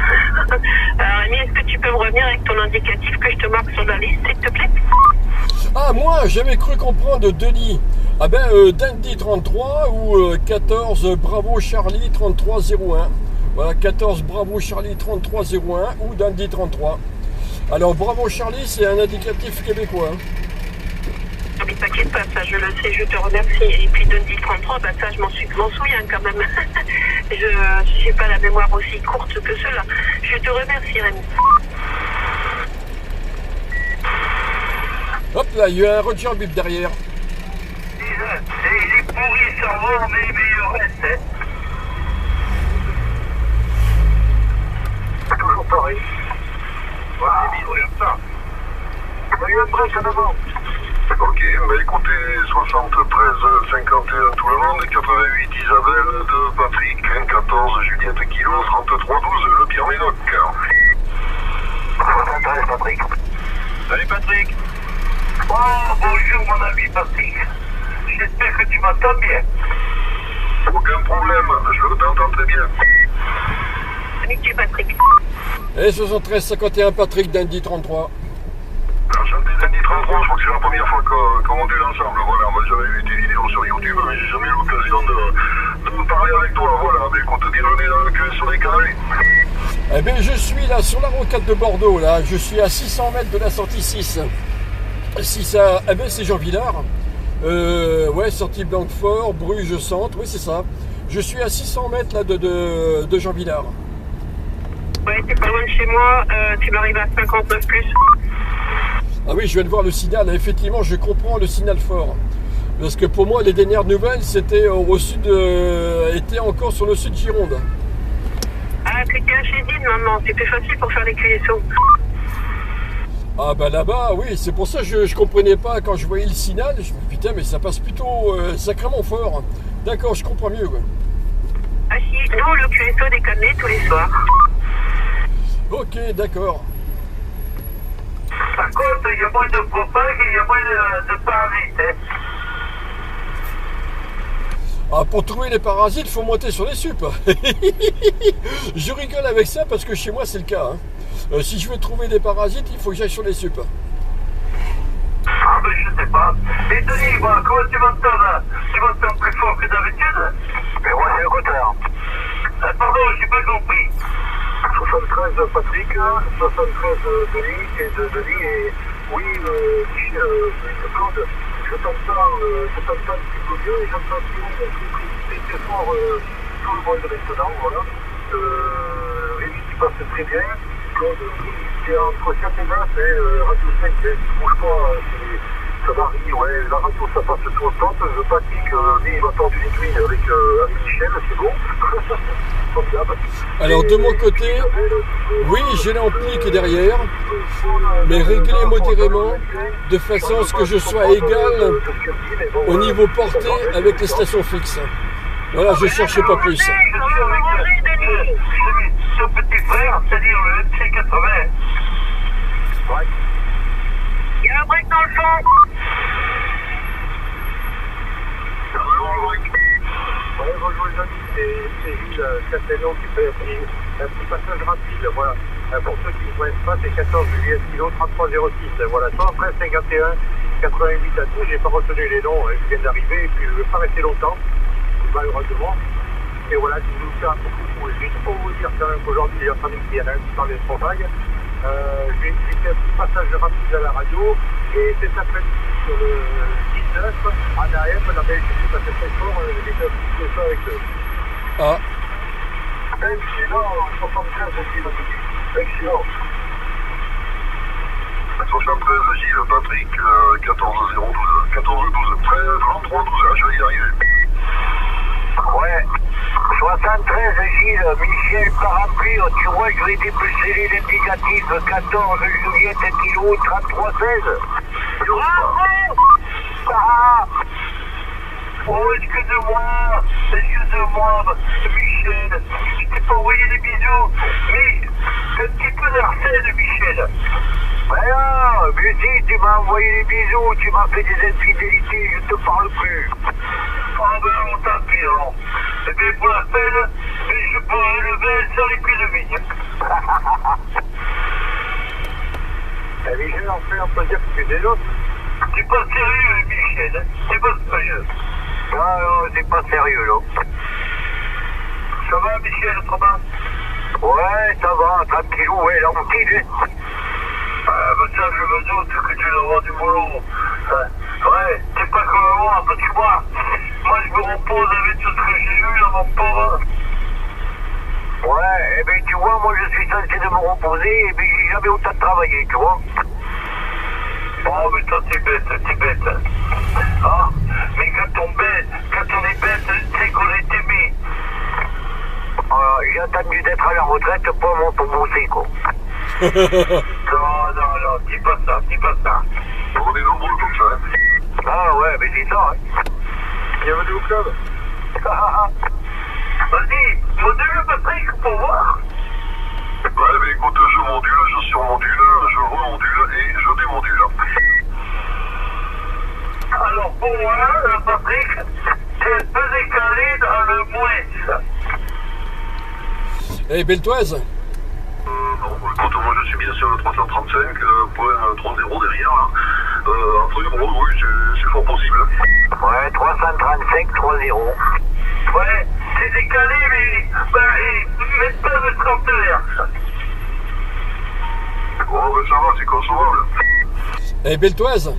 Rémi, est-ce que tu peux me revenir avec ton indicatif que je te marque sur la liste, s'il te plaît? Ah, moi, j'avais cru comprendre Denis. Ah ben, Dandy 33 ou 14 Bravo Charlie 3301. Voilà, 14 Bravo Charlie 3301 ou Dandy 33. Alors, Bravo Charlie, c'est un indicatif québécois. Mais t'inquiète pas, ça je le sais, je te remercie. Et puis Dundee 33, bah ça je m'en souviens quand même. Je n'ai pas la mémoire aussi courte que cela. Je te remercie, Rémi. Hop là, il y a un Roger Bip derrière. Il est pourri, le cerveau, mais il reste, hein. C'est toujours pareil. Voilà, regarde ça. Il y a eu un break en avant. Ok, bah écoutez, 73 51 tout le monde, 88 Isabelle, de Patrick, 14 Juliette Kilo, 33 12 le Pierre Médoc. Salut Patrick. Salut Patrick. Oh, bonjour mon ami Patrick. J'espère que tu m'entends bien. Aucun problème, je t'entends très bien. Amitié, Patrick. Et 73 51 Patrick Dandy 33. Enchanté Dandy 33, je crois que c'est la première fois qu'on est ensemble. Voilà, moi j'avais vu tes vidéos sur YouTube, mais j'ai jamais eu l'occasion de me parler avec toi. Voilà, mais écoute, dis-le dans le cul sur les carrés. Eh bien, je suis là sur la rocade de Bordeaux, là. Je suis à 600 mètres de la sortie 6. Si ça... Eh bien, c'est Jean Villard. Ouais, sortie Blanquefort, Bruges Centre, oui, c'est ça. Je suis à 600 mètres là de Jean Villard. Ouais, t'es pas loin de chez moi, tu m'arrives à 59 plus. Ah oui, je viens de voir le signal. Effectivement, je comprends le signal fort. Parce que pour moi, les dernières nouvelles, c'était au sud, étaient encore sur le sud Gironde. Ah, cliquez un chez Dine maintenant, c'est plus facile pour faire les QSO. Ah bah là-bas, oui, c'est pour ça que je comprenais pas quand je voyais le signal. Je me dis, putain, mais ça passe plutôt sacrément fort. D'accord, je comprends mieux. Ouais. Ah si, nous, le QSO déconne tous les soirs. Ok, d'accord. Par contre, il y a moins de propage et il y a moins de parasites, hein. Ah, pour trouver les parasites, il faut monter sur les supes. Je rigole avec ça parce que chez moi, c'est le cas. Hein. Si je veux trouver des parasites, il faut que j'aille sur les supes. Ah, mais je sais pas. Et Denis, voilà, comment tu m'entends là? Tu m'entends plus fort que d'habitude? Mais moi, c'est le contraire. Pardon, j'ai pas compris. 73 Patrick, 73 Denis, et de Denis, et oui, Claude, je t'entends un petit peu mieux, et j'entends très fort tout le monde maintenant, voilà. Rémi qui passe très bien, Claude, c'est entre 7 et 9, et Radio 5, bouge pas, ça varie, ouais, la radio ça passe tout le temps, je pratique, lui il va faire du Lidwin avec Michel, c'est bon. Comme d'hab. Alors de mon côté, oui, j'ai l'ampli qui est derrière, mais réglé modérément, de façon à ce que je sois égal au niveau portée avec les stations fixes. Voilà, je cherchais pas plus. Ce petit frère, c'est-à-dire le MC80. Ouais. Il y a un break dans le fond. Ouais, bonjour les amis, c'est Gilles Castellon qui fait un petit passage rapide, voilà. Pour ceux qui ne connaissent pas, c'est 14 juillet kilo 3306, voilà, 113 51 88 à tout, j'ai pas retenu les noms, je viens d'arriver et puis je ne vais pas rester longtemps, malheureusement. Et voilà, je vous fais un coucou, juste pour vous dire quand même qu'aujourd'hui j'ai entendu qu'il y en a un qui parlait de son vague. J'ai fait un petit passage rapide à la radio et cet après-midi sur le 19 en AM, la Belgique, ça fait très fort, j'ai fait un petit peu ça avec eux. Ah, Excellent, 75 aussi, excellent. 73 Gilles, Patrick, 14 012, 14 12, 13, 33 12, je vais y arriver. Ouais. 73 Gilles, Michel Parampli, tu vois, je vais dépulser les indicatifs 14 juillet kilo 33 16. Bravo. Oh, excusez-moi, Michel, je t'ai pas envoyé des bisous, mais un petit peu d'Arsène, Michel. Voilà, mais si, tu m'as envoyé des bisous, tu m'as fait des infidélités, je te parle plus. Ah ben, tant pis, alors. Eh bien, pour la peine, je pourrais lever sur les pieds de vigne. Eh Michel, en fait, on peut dire que tu es des autres. C'est pas sérieux, Michel, c'est pas sérieux. Ah non, c'est pas sérieux, là. Ça va, Michel, autrement? Ouais, ça va, tranquillou, ouais, la routine. Ah, ben ça, je me doute que tu dois avoir du boulot. Ouais, t'es pas comme moi, parce que moi, je me repose avec tout ce que j'ai eu, là, mon pauvre. Ouais, eh ben, tu vois, moi, je suis censé de me reposer, et ben, j'ai jamais autant travaillé, tu vois. Oh, mais toi, t'es bête. Ah, mais quand on est bête, c'est qu'on est aimé. J'ai attendu d'être à la retraite pour bosser, quoi. Non, dis pas ça. On est nombreux comme ça, hein. Ah ouais, mais c'est ça, hein. Bienvenue au club. Vas-y, module Patrick pour voir. Ouais, mais écoute, je module, je surmodule, je remodule et je démodule. Alors pour moi, Patrick, c'est un peu décalé dans le moins. et Beltoise, Non, écoute, moi je suis bien sur le 335.30 derrière. Là. Après, bon, oui, c'est fort possible. Ouais, 335, 30. Ouais, c'est décalé, mais même pas de 30 Hz. Bon, ben ça va, c'est concevable. et Beltoise,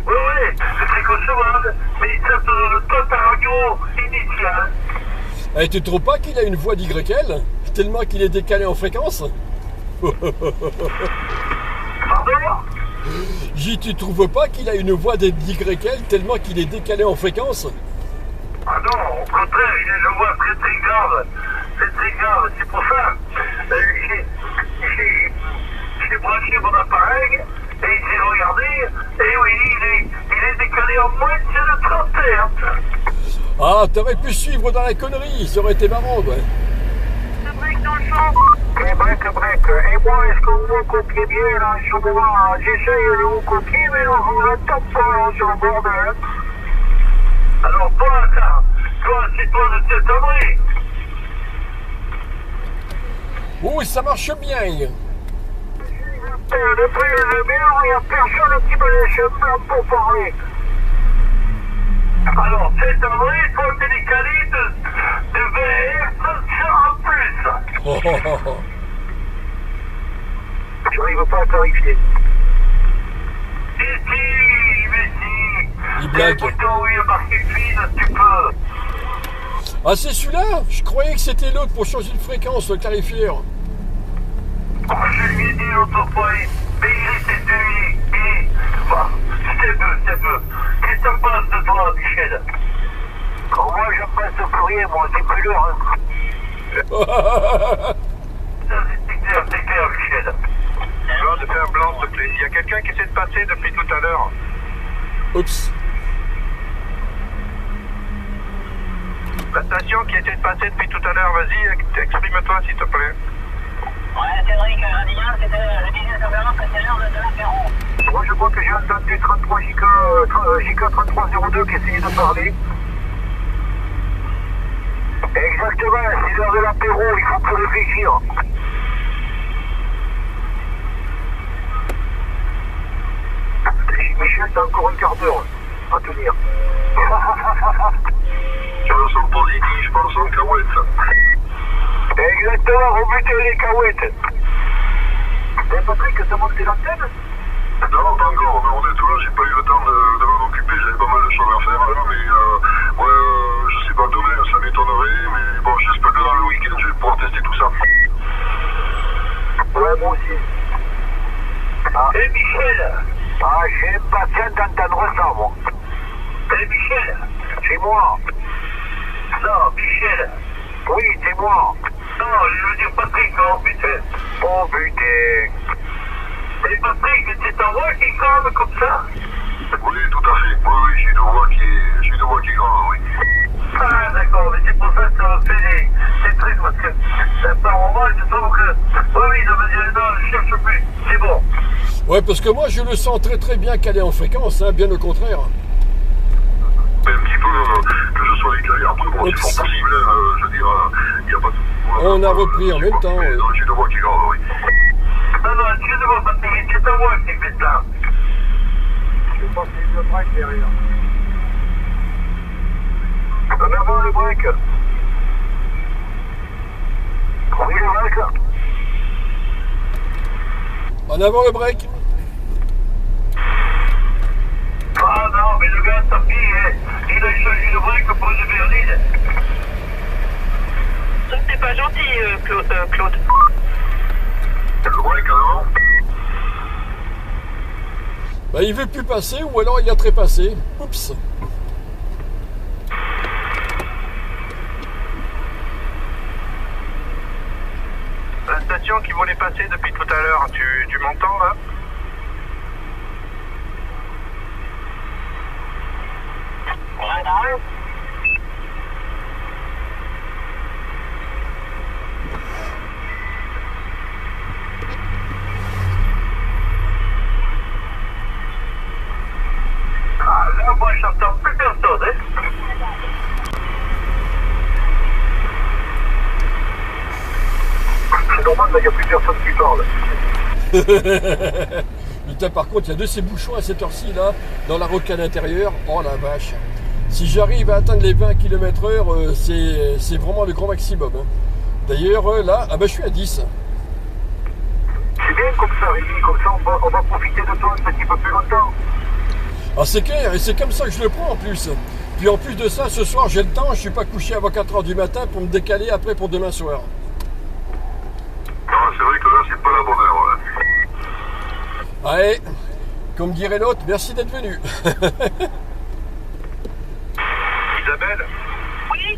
Oui, c'est très concevable, mais ça te donne pas ta radio initiale. et tu trouves pas qu'il a une voix d'YL, tellement qu'il est décalé en fréquence? Pardon? Tu trouves pas qu'il a une voix d'YL, tellement qu'il est décalé en fréquence? Ah non, au contraire, il a une voix très grave. C'est très grave, c'est pour ça. J'ai branché mon appareil et j'ai regardé, et oui, il est décalé en moins de 30 Hz. Ah, t'aurais pu suivre dans la connerie, ça aurait été marrant, ouais. Le break dans le fond. Break. Et moi, est-ce que vous me copiez bien, là, sur moi? J'essaye de vous copier, mais là, vous êtes top sur le bordel. Alors, toi, c'est toi de cette abri. Oh, ça marche bien. Depuis le mur, il n'y a personne qui me laisse même pour parler. Alors, cette abri, il faut te décaler de 20 Hz en plus. Je n'arrive pas à clarifier. Mais si. Il blague. Le bouton où il y a marqué fine, tu peux. Ah, c'est celui-là? Je croyais que c'était l'autre pour changer de fréquence, le clarifieur. Oh, je lui ai dit l'autre fois, mais il était c'est peu. Qu'est-ce que t'en penses de toi, Michel? Moi, je pense plus rien, moi, c'est plus l'heure. C'est clair, Michel. Claude, fais un blanc, s'il te plaît. Il y a quelqu'un qui essaie de passer depuis tout à l'heure. Oups. La station qui essaie de passer depuis tout à l'heure, vas-y, exprime-toi, s'il te plaît. Ouais, Cédric Radillard, je disais simplement que c'est l'heure de l'apéro. Moi, je crois que j'ai entendu 33 JK3302 qui essayait de parler. Exactement, c'est l'heure de l'apéro, il faut plus réfléchir. Michel, t'as encore un quart d'heure à tenir. Tu le sens positif, je pense en cahuète. Exactement, rebuter les cahuètes. Et Patrick, t'as monté l'antenne? Non, pas encore, mais honnêtement, j'ai pas eu le temps de m'en occuper, j'avais pas mal de choses à faire là, mais je sais pas, demain ça m'étonnerait, mais bon, j'espère que dans le week-end je vais pouvoir tester tout ça. Ouais, moi aussi. Ah. Et Michel? Ah, j'ai impatient d'entendre ça, moi. Et Michel? C'est moi. Non, Michel. Oui, c'est moi. Non, je veux dire Patrick, oh putain. Oh putain. Et Patrick, c'est ta voix qui grave comme ça? Oui, tout à fait, oui, j'ai une voix qui grave, oui. Ah, d'accord, mais c'est pour ça que ça me fait des trucs, parce que par moment, je trouve que... Oui, non, je cherche plus, c'est bon. Ouais, parce que moi, je le sens très très bien qu'elle est en fréquence, hein, bien au contraire. Mais un petit peu que je sois éclairé après, bon, c'est pas possible, je veux dire, il n'y a pas de... On a repris en même temps. Mais non, j'ai une voix qui grave, oui. Non, excuse-moi, Patrick, c'est ta voix qui fait ça. Je pense que c'est le break derrière. En avant le break. Oui, le break. En avant le break. Ah non, mais le gars, tant pis, il a choisi le break pour une berline. Ça, c'est pas gentil, Claude. Le break, alors? Bah, il veut plus passer ou alors il a trépassé. Oups. La station qui voulait passer depuis tout à l'heure, tu m'entends là? Ah là, moi, j'entends plus personne, hein. C'est normal, là, il n'y a plus personne qui parle. Putain, par contre, il y a de ces bouchons à cette heure-ci, là, dans la rocade intérieure. Oh la vache. Si j'arrive à atteindre les 20 km/h, c'est vraiment le grand maximum. Hein. D'ailleurs, là, ah bah, je suis à 10. C'est bien comme ça, Rémi, comme ça, on va profiter de toi un petit peu plus longtemps. Ah, c'est clair, et c'est comme ça que je le prends en plus. Puis en plus de ça, ce soir, j'ai le temps, je suis pas couché avant 4h du matin pour me décaler après pour demain soir. Non, c'est vrai que là, c'est pas la bonne heure. Hein. Allez, comme dirait l'autre, merci d'être venu. Isabelle, Oui,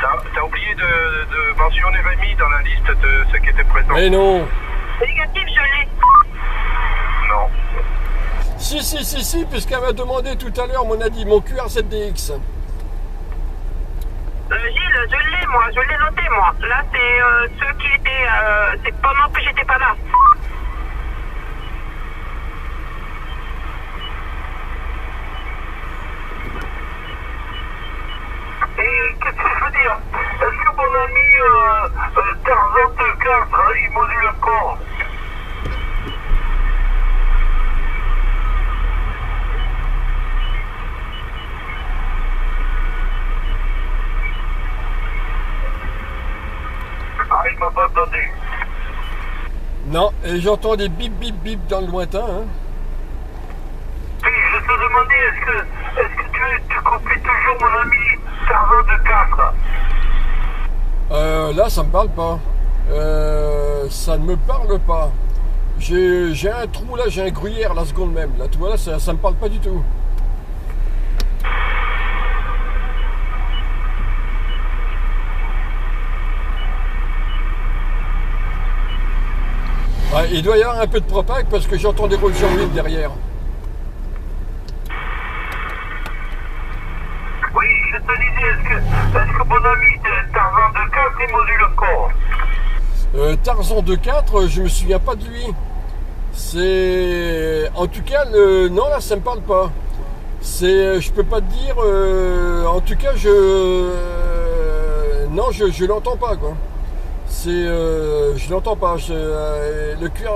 t'as oublié de mentionner Rémi dans la liste de ceux qui étaient présents? Mais non. négatif, je l'ai. Non. Si, puisqu'elle m'a demandé tout à l'heure, mon QR7DX. Gilles, je l'ai, moi, je l'ai noté, moi. Là, c'est ceux qui étaient... c'est pendant que j'étais pas là. Et qu'est-ce que je veux dire? Est-ce que mon ami Tarzan de 4, il module encore? Ah, il m'a pas entendu. Non, et j'entends des bip bip bip dans le lointain. Hein. Puis je te demandais, est-ce que tu copies toujours mon ami Tarzan de 4? Là, ça me parle pas. Ça ne me parle pas. J'ai un trou là, j'ai un gruyère la seconde même. Là, tu vois, là, ça me parle pas du tout. Ouais, il doit y avoir un peu de propague parce que j'entends des roues de janvier derrière. Oui, je te disais, est-ce que mon ami Tarzan de 4 il module encore? Tarzan de 4, je me souviens pas de lui. C'est... En tout cas, non, là, ça me parle pas. C'est... Je peux pas te dire... En tout cas, non, je l'entends pas, quoi. C'est... je l'entends pas. Le cuir...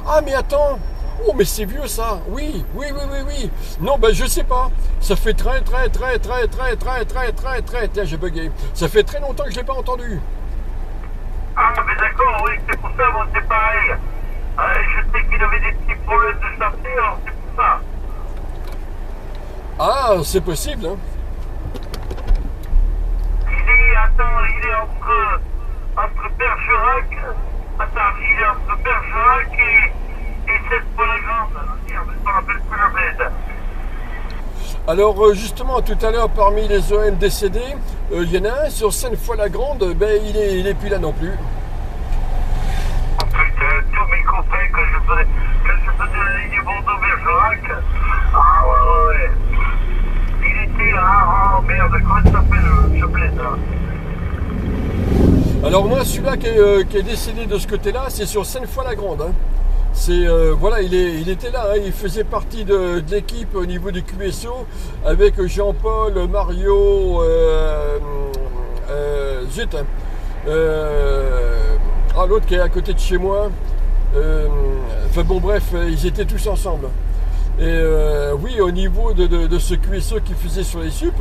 Ah, mais attends! Oh, mais c'est vieux, ça! Oui. Non, ben, je sais pas. Ça fait très... Tiens, j'ai bugué. Ça fait très longtemps que je l'ai pas entendu. Ah, mais d'accord, oui, c'est pour ça, moi, c'est pareil. Je sais qu'il avait des petits problèmes de santé, alors c'est pour ça. Ah, c'est possible, hein. Il est entre Bergerac. Attends, il est entre Bergerac et Cette-Foy-la-Grande. Merde, je me rappelle plus la bled. Alors justement, tout à l'heure, parmi les OM décédés, il y en a un sur Sainte-Foy-la-Grande, ben il est plus là non plus. Oh putain, tous mes copains que je faisais la ligne Bordeaux-Bergerac. Ah ouais. Il était oh merde, comment ça s'appelle ce plaisir? Alors moi, celui-là qui est décédé de ce côté-là, c'est sur Sainte-Foy-la-Grande. Hein. C'est voilà, il était là, hein, il faisait partie de l'équipe au niveau du QSO avec Jean-Paul, Mario, zut, l'autre qui est à côté de chez moi. Enfin bon, bref, ils étaient tous ensemble. Et oui, au niveau de ce QSO qui faisait sur les sup,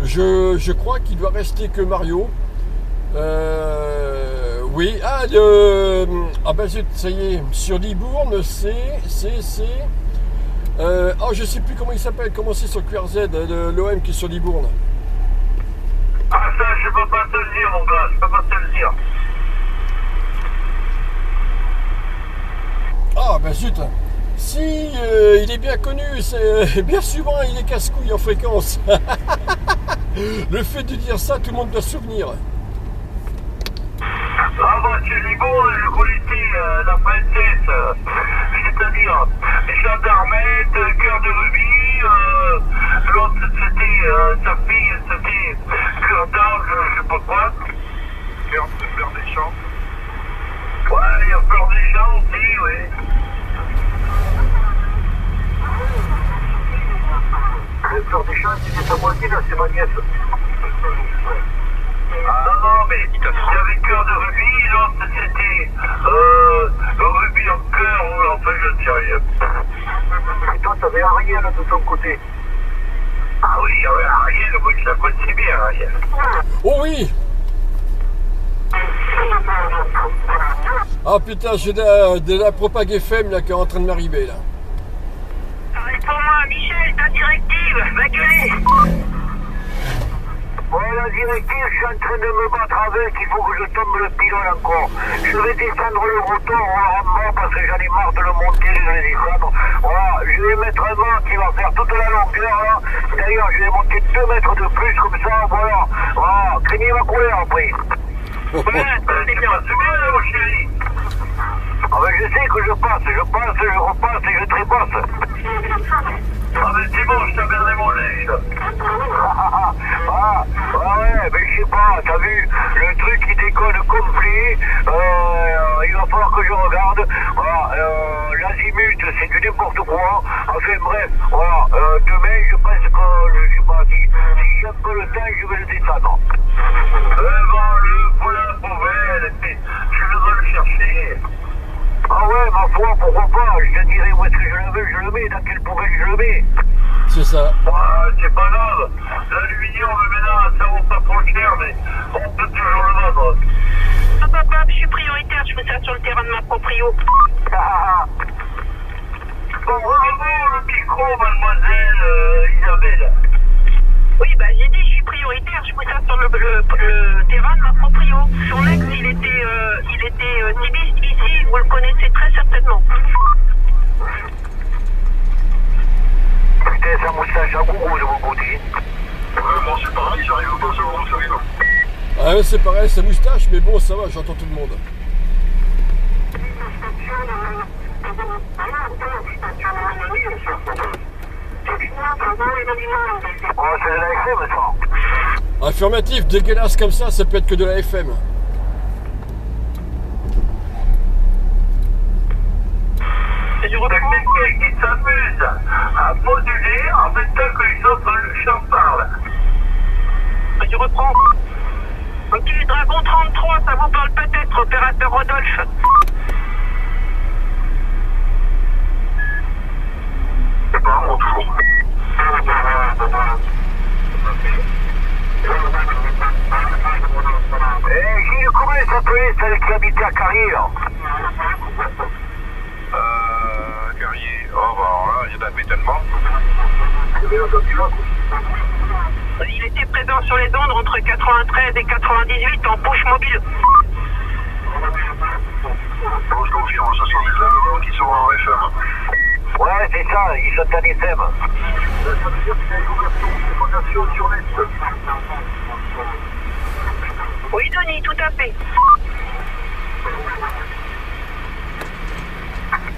je crois qu'il doit rester que Mario. Oui, ben zut, ça y est, sur Libourne, je sais plus comment il s'appelle, comment c'est sur QRZ, l'OM qui est sur Libourne. Ah ça, je peux pas te le dire, mon gars, je peux pas te le dire. Ah, ben zut, si, il est bien connu, bien souvent il est casse-couille en fréquence. Le fait de dire ça, tout le monde doit se souvenir. Ah bah c'est Libourne, je connaissais la princesse, c'est-à-dire gendarmette, cœur de rubis, l'autre c'était sa fille, c'était cœur d'ange, je sais pas quoi. Fleur des champs. Ouais, il y a Fleur des champs aussi, oui. Fleur des champs, c'était sa moitié, là, c'est ma nièce. Ah non, mais il y avait cœur de rubis, l'autre c'était le rubis en cœur, enfin je ne sais rien. Et toi, t'avais Ariel de ton côté. Ah oui, Ariel, moi je la connaissais bien, Ariel. Oh oui. Ah putain, j'ai de la propague FM là qui est en train de m'arriver là. Arrête pour moi, Michel, ta directive, va gueuler. Ouais, la directive, je suis en train de me battre avec, il faut que je tombe le pylône encore. Je vais descendre le rotor en bas parce que j'en ai marre de le monter, je vais descendre. Voilà, je vais mettre un mât qui va faire toute la longueur là. D'ailleurs, je vais monter 2 mètres de plus comme ça, voilà. Voilà, craignez ma couleur après. Ouais, c'est bien, mon chéri. Ah ben je sais que je passe, je repasse et je trépasse. Ah mais c'est bon, je t'ai regardé mon lait. Ouais, mais je sais pas, t'as vu, le truc qui déconne complet, il va falloir que je regarde, voilà, l'azimut c'est du n'importe quoi, enfin bref, voilà, demain je pense que, je sais pas, si j'ai un peu le temps, je vais le descendre. Voilà la poubelle, je vais le chercher. Ah ouais, ma foi, pourquoi pas, je te dirai où est-ce que je le veux, je le mets, dans quelle poubelle je le mets. C'est ça. C'est pas grave, l'aluminium maintenant ça vaut pas trop cher, mais on peut toujours le vendre. Ah papa, je suis prioritaire, je fais ça sur le terrain de ma proprio. Bon, bravo le micro, mademoiselle Isabelle. Oui, bah j'ai dit, je suis prioritaire. prioritaire, je fous ça sur le terrain de ma proprio. Son ex, il était nibiste ici, vous le connaissez très certainement. Putain, sa moustache à gourou de mon côté. Moi c'est pareil, j'arrive pas à savoir où ça vient. Ah ouais, c'est pareil, sa moustache, mais bon, ça va, j'entends tout le monde. Oh, c'est de la FM, ça. Affirmatif, dégueulasse comme ça peut être que de la FM. Je reprends. Quelqu'un qui s'amuse à moduler en même temps que les autres chants parlent. Je reprends. Ok, Dragon 33, ça vous parle peut-être, opérateur Rodolphe. C'est pas moi toujours. Gilles, comment il s'appelait celle qui habitait à Carrière? Guerrier, oh bah alors là, il y en avait tellement. Il était présent sur les ondes entre 93 et 98 en push mobile. Bon, je confirme, ce sont des Allemands qui sont en FM. Ouais, c'est ça, ils sont en FM. Ça veut dire qu'il y a une conversation sur l'Est. Oui, Denis, tout à fait.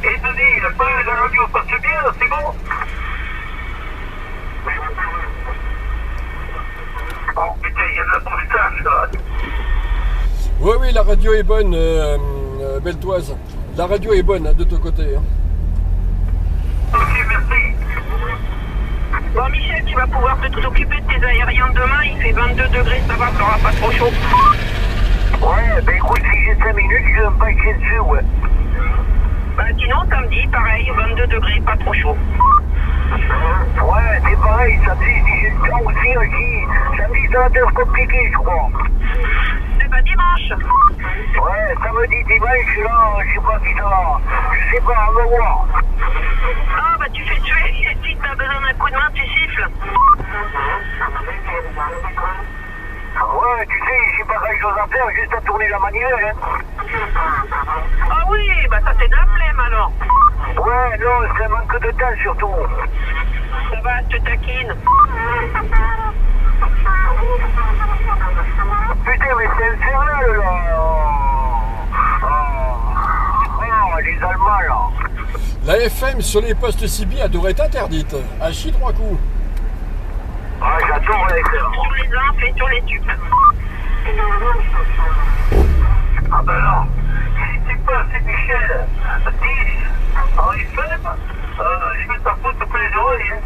Et Denis, la radio passe bien, c'est bon? Oh putain, il y a de la moustache là. Oui, la radio est bonne, Beltoise. La radio est bonne, hein, de ton côté. Hein. Ok, merci. Bon, Michel, tu vas pouvoir t'occuper de tes aériens demain. Il fait 22 degrés, ça va, t'auras pas trop chaud. Ouais, ben écoute, si j'ai 5 minutes, je vais me passer dessus, ouais. Bah, sinon, samedi, pareil, 22 degrés, pas trop chaud. Ouais, c'est pareil, samedi, si j'ai le temps aussi, samedi, ça va être compliqué, je crois. Eh ben, dimanche. Ouais, samedi, dimanche, là, je sais pas qui ça va. Je sais pas, on va voir. Ah, bah, tu fais tuer. Si t'as besoin d'un coup de main, tu siffles. Ouais, tu sais, j'ai pas grand chose à faire, juste à tourner la manivelle, hein. Ah oui, bah, ça c'est de la flemme, alors. Ouais, non, c'est un manque de temps, surtout. Ça va, je te taquine. Putain, mais c'est infernal, là. Oh, les Allemands, là. La FM sur les postes CB, elle devrait être interdite. À chier 3 coups. Ah, j'adore la FM. Sur les infs et sur les tubes. Ah ben non, si c'est pas assez Michel, 10 en FM, je vais t'en foutre toutes les oreilles. Hein.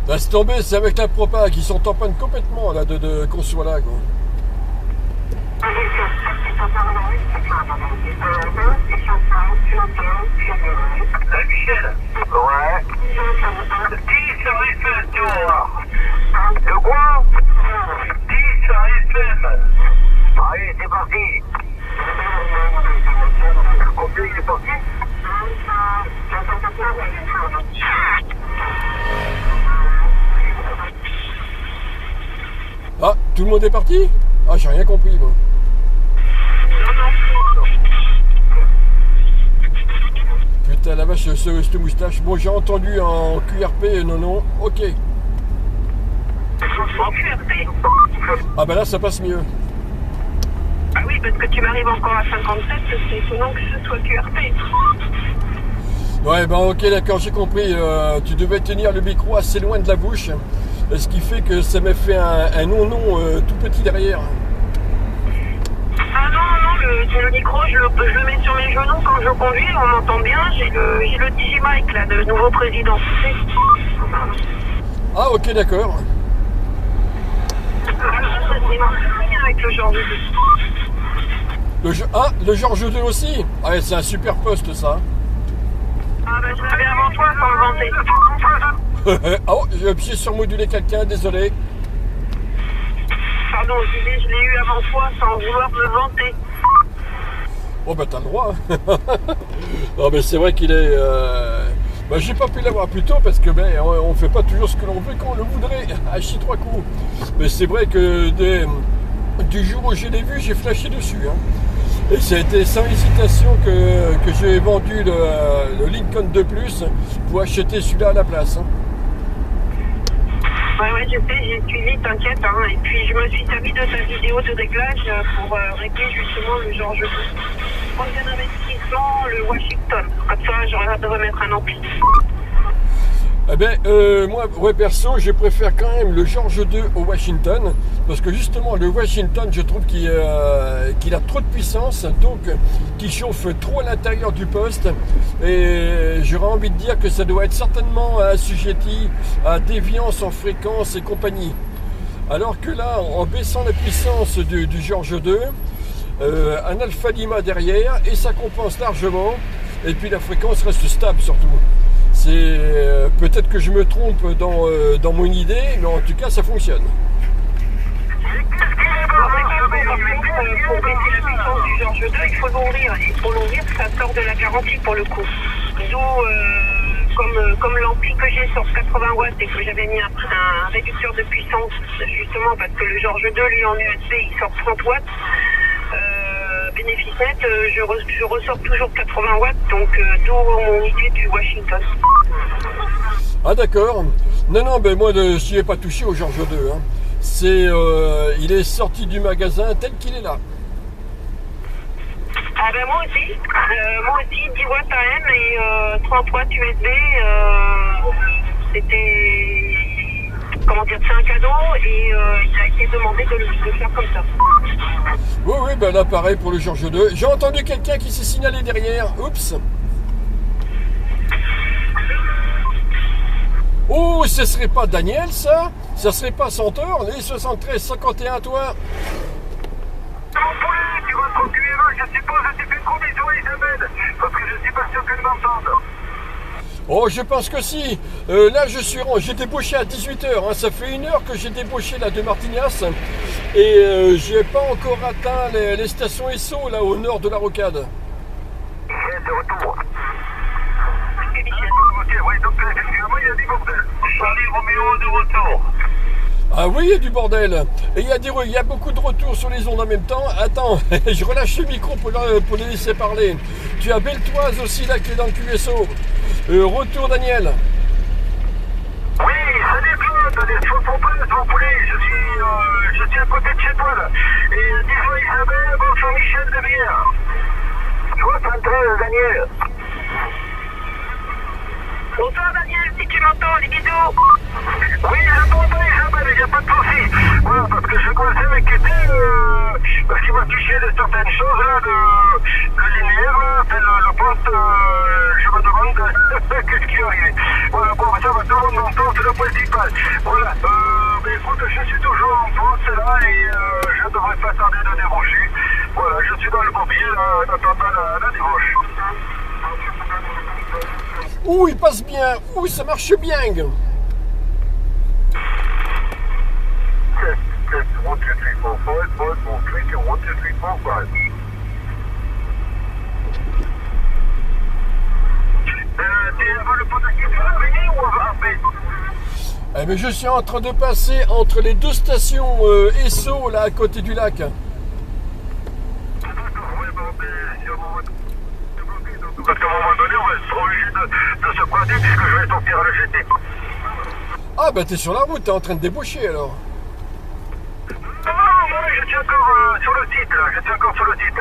Laisse tomber, c'est avec la propague, ils sont en panne complètement là de qu'on soit là, quoi. Michel. Ouais. 10 en FM, tu vas voir. De quoi? 10 en FM. Allez, c'est parti. Combien il est parti? Ah, tout le monde est parti? Ah, j'ai rien compris, moi. Putain, la vache, cette moustache. Bon, j'ai entendu en QRP, non, ok. En QRP. Ah bah là, ça passe mieux. Ah oui, parce que tu m'arrives encore à 57, c'est étonnant que ce soit QRP. Ouais, bah ok, d'accord, j'ai compris. Tu devais tenir le micro assez loin de la bouche. Ce qui fait que ça m'a fait un non tout petit derrière. Ah non, le micro, je le mets sur mes genoux quand je conduis, on m'entend bien. J'ai le Digimic, là, de nouveau président. Ah ok, d'accord. C'est marrant avec le Georges II. Le Georges II aussi. Ah ouais, c'est un super poste, ça. Ah bah je l'avais avant toi sans le vanter. Oh, j'ai appuyé sur moduler quelqu'un, désolé. Pardon, je disais, je l'ai eu avant toi sans vouloir me vanter. Oh bah t'as le droit. Non mais c'est vrai qu'il est... Bah j'ai pas pu l'avoir plus tôt parce que ben, on fait pas toujours ce que l'on veut quand on le voudrait. À chier 3 coups. Mais c'est vrai que du jour où je l'ai vu, j'ai flashé dessus. Hein. Et ça a été sans hésitation que j'ai vendu le Lincoln 2 Plus pour acheter celui-là à la place. Hein. Ouais, je sais, j'ai suivi, t'inquiète. Hein. Et puis je me suis servi de ta vidéo de réglage pour régler justement le George 2. Prochain investissement, le Washington. Comme ça, j'aurais hâte de remettre un ampli. Eh bien, moi, ouais, perso, je préfère quand même le George 2 au Washington, parce que justement, le Washington, je trouve qu'il a trop de puissance, donc qu'il chauffe trop à l'intérieur du poste, et j'aurais envie de dire que ça doit être certainement assujetti à déviance en fréquence et compagnie. Alors que là, en baissant la puissance du George 2, un Alpha Lima derrière, et ça compense largement, et puis la fréquence reste stable surtout. C'est peut-être que je me trompe dans mon idée, mais en tout cas ça fonctionne. Pour baisser la puissance du George 2, il faut l'ouvrir. Et pour l'ouvrir, ça sort de la garantie pour le coup. D'où, comme l'ampli que j'ai sur 80 watts et que j'avais mis un réducteur de puissance, justement parce que le George 2, lui en USB, il sort 30 watts. Bénéfice net, je ressors toujours 80 watts, donc d'où mon idée du Washington. Ah d'accord. Non, ben moi je n'y ai pas touché au George 2. Hein. Il est sorti du magasin tel qu'il est là. Ah ben moi aussi, 10 watts AM et 30 watts USB, c'était, comment dire, c'est un cadeau et il a été demandé de le faire comme ça. Oui, ben là pareil pour le George 2. J'ai entendu quelqu'un qui s'est signalé derrière. Oups. Oh, ce serait pas Daniel ça? Ça serait pas Centaure? Les 73-51 toi? Tu vas te reculer là, je suppose, je t'ai fait gros bisous Isabelle, parce que je suis pas sûr qu'elle m'entende. Oh, je pense que si. Là, j'ai débauché à 18h. Hein. Ça fait 1 heure que j'ai débauché là de Martignas. Et j'ai pas encore atteint les stations Esso là au nord de la rocade. C'est de retour. Ok, oui, donc effectivement, il y a du bordel. Charlie Romeo de retour. Ah oui, il y a du bordel. Et il y a beaucoup de retours sur les ondes en même temps. Attends, je relâche le micro pour les laisser parler. Tu as Beltoise aussi là qui est dans le QSO. Retour Daniel. Oui, salut Claude, les choses sont prêtes, mon poulet. Je suis à côté de chez toi là. Et dis-moi Isabelle, bonjour Michel de Bière. 73, Daniel. Bonsoir Daniel, si tu m'entends, les bisous. Oui, j'entends Isabelle, il n'y a pas de souci. Voilà, parce que je commençais à m'inquiéter, parce qu'il m'a touché de certaines choses là, de linéaire, là, le poste, je me demande qu'est-ce qui est arrivé. Voilà, bon, ça va, tout le monde m'entend, c'est le principal. Voilà, mais écoute, je suis toujours en poste là et je ne devrais pas tarder de débaucher. Voilà, je suis dans le bourbier là, en attendant la débauche. Ouh, il passe bien. Ouh, ça marche bien. Test, 1, 2, 3, 4, 5, 1, 2, 3, 4, 5. Le pot de qui va venir ou après? Eh bien, je suis en train de passer entre les 2 stations Esso là à côté du lac. Parce qu'à un moment donné, on va être obligé de se croiser puisque je vais sortir à le jeter. Ah bah t'es sur la route, t'es en train de débaucher alors. Non, je suis encore sur le site là, je suis encore sur le site.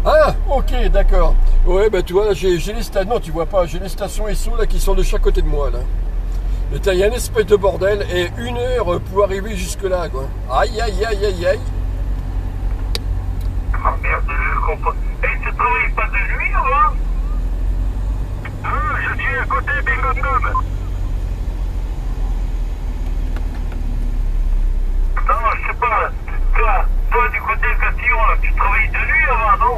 Ah, ok, d'accord. Ouais, bah tu vois, j'ai les stations, non tu vois pas, j'ai les stations Esso là qui sont de chaque côté de moi là. Et il y a une espèce de bordel et 1 heure pour arriver jusque là quoi. Aïe, aïe, aïe, aïe, aïe. Ah merde, je comprends. Et tu travailles pas de nuit ou hein? Ah, je suis à côté Bingondom. Non, je sais pas. Toi, du côté Castillon, là, tu travailles de nuit avant, non?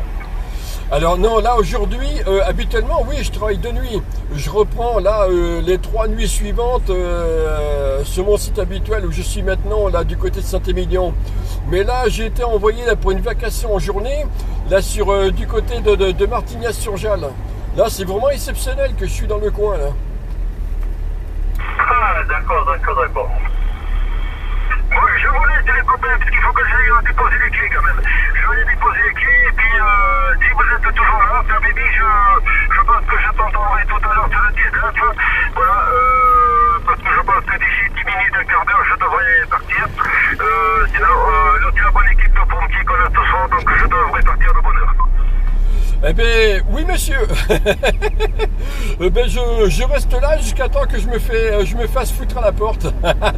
Alors non, là aujourd'hui, habituellement, oui, je travaille de nuit. Je reprends là les 3 nuits suivantes sur mon site habituel où je suis maintenant, là du côté de Saint-Émilion. Mais là, j'ai été envoyé là, pour une vacation en journée, là sur du côté de Martignas-sur-Jalles. Là, c'est vraiment exceptionnel que je suis dans le coin là. Ah, d'accord. Moi, je vous laisse les copains, parce qu'il faut que j'aille déposer les clés quand même. Je vais aller déposer les clés, et puis si vous êtes toujours là, Faire Baby, je pense que je t'entendrai tout à l'heure sur le 19. Voilà, parce que je pense que d'ici 10 minutes, un quart d'heure, je devrais partir. Sinon, là, c'est la bonne équipe de pompiers qu'on a ce soir, donc je devrais partir de bonne heure. Eh bien, oui monsieur. Ben, je reste là jusqu'à temps que je me fasse foutre à la porte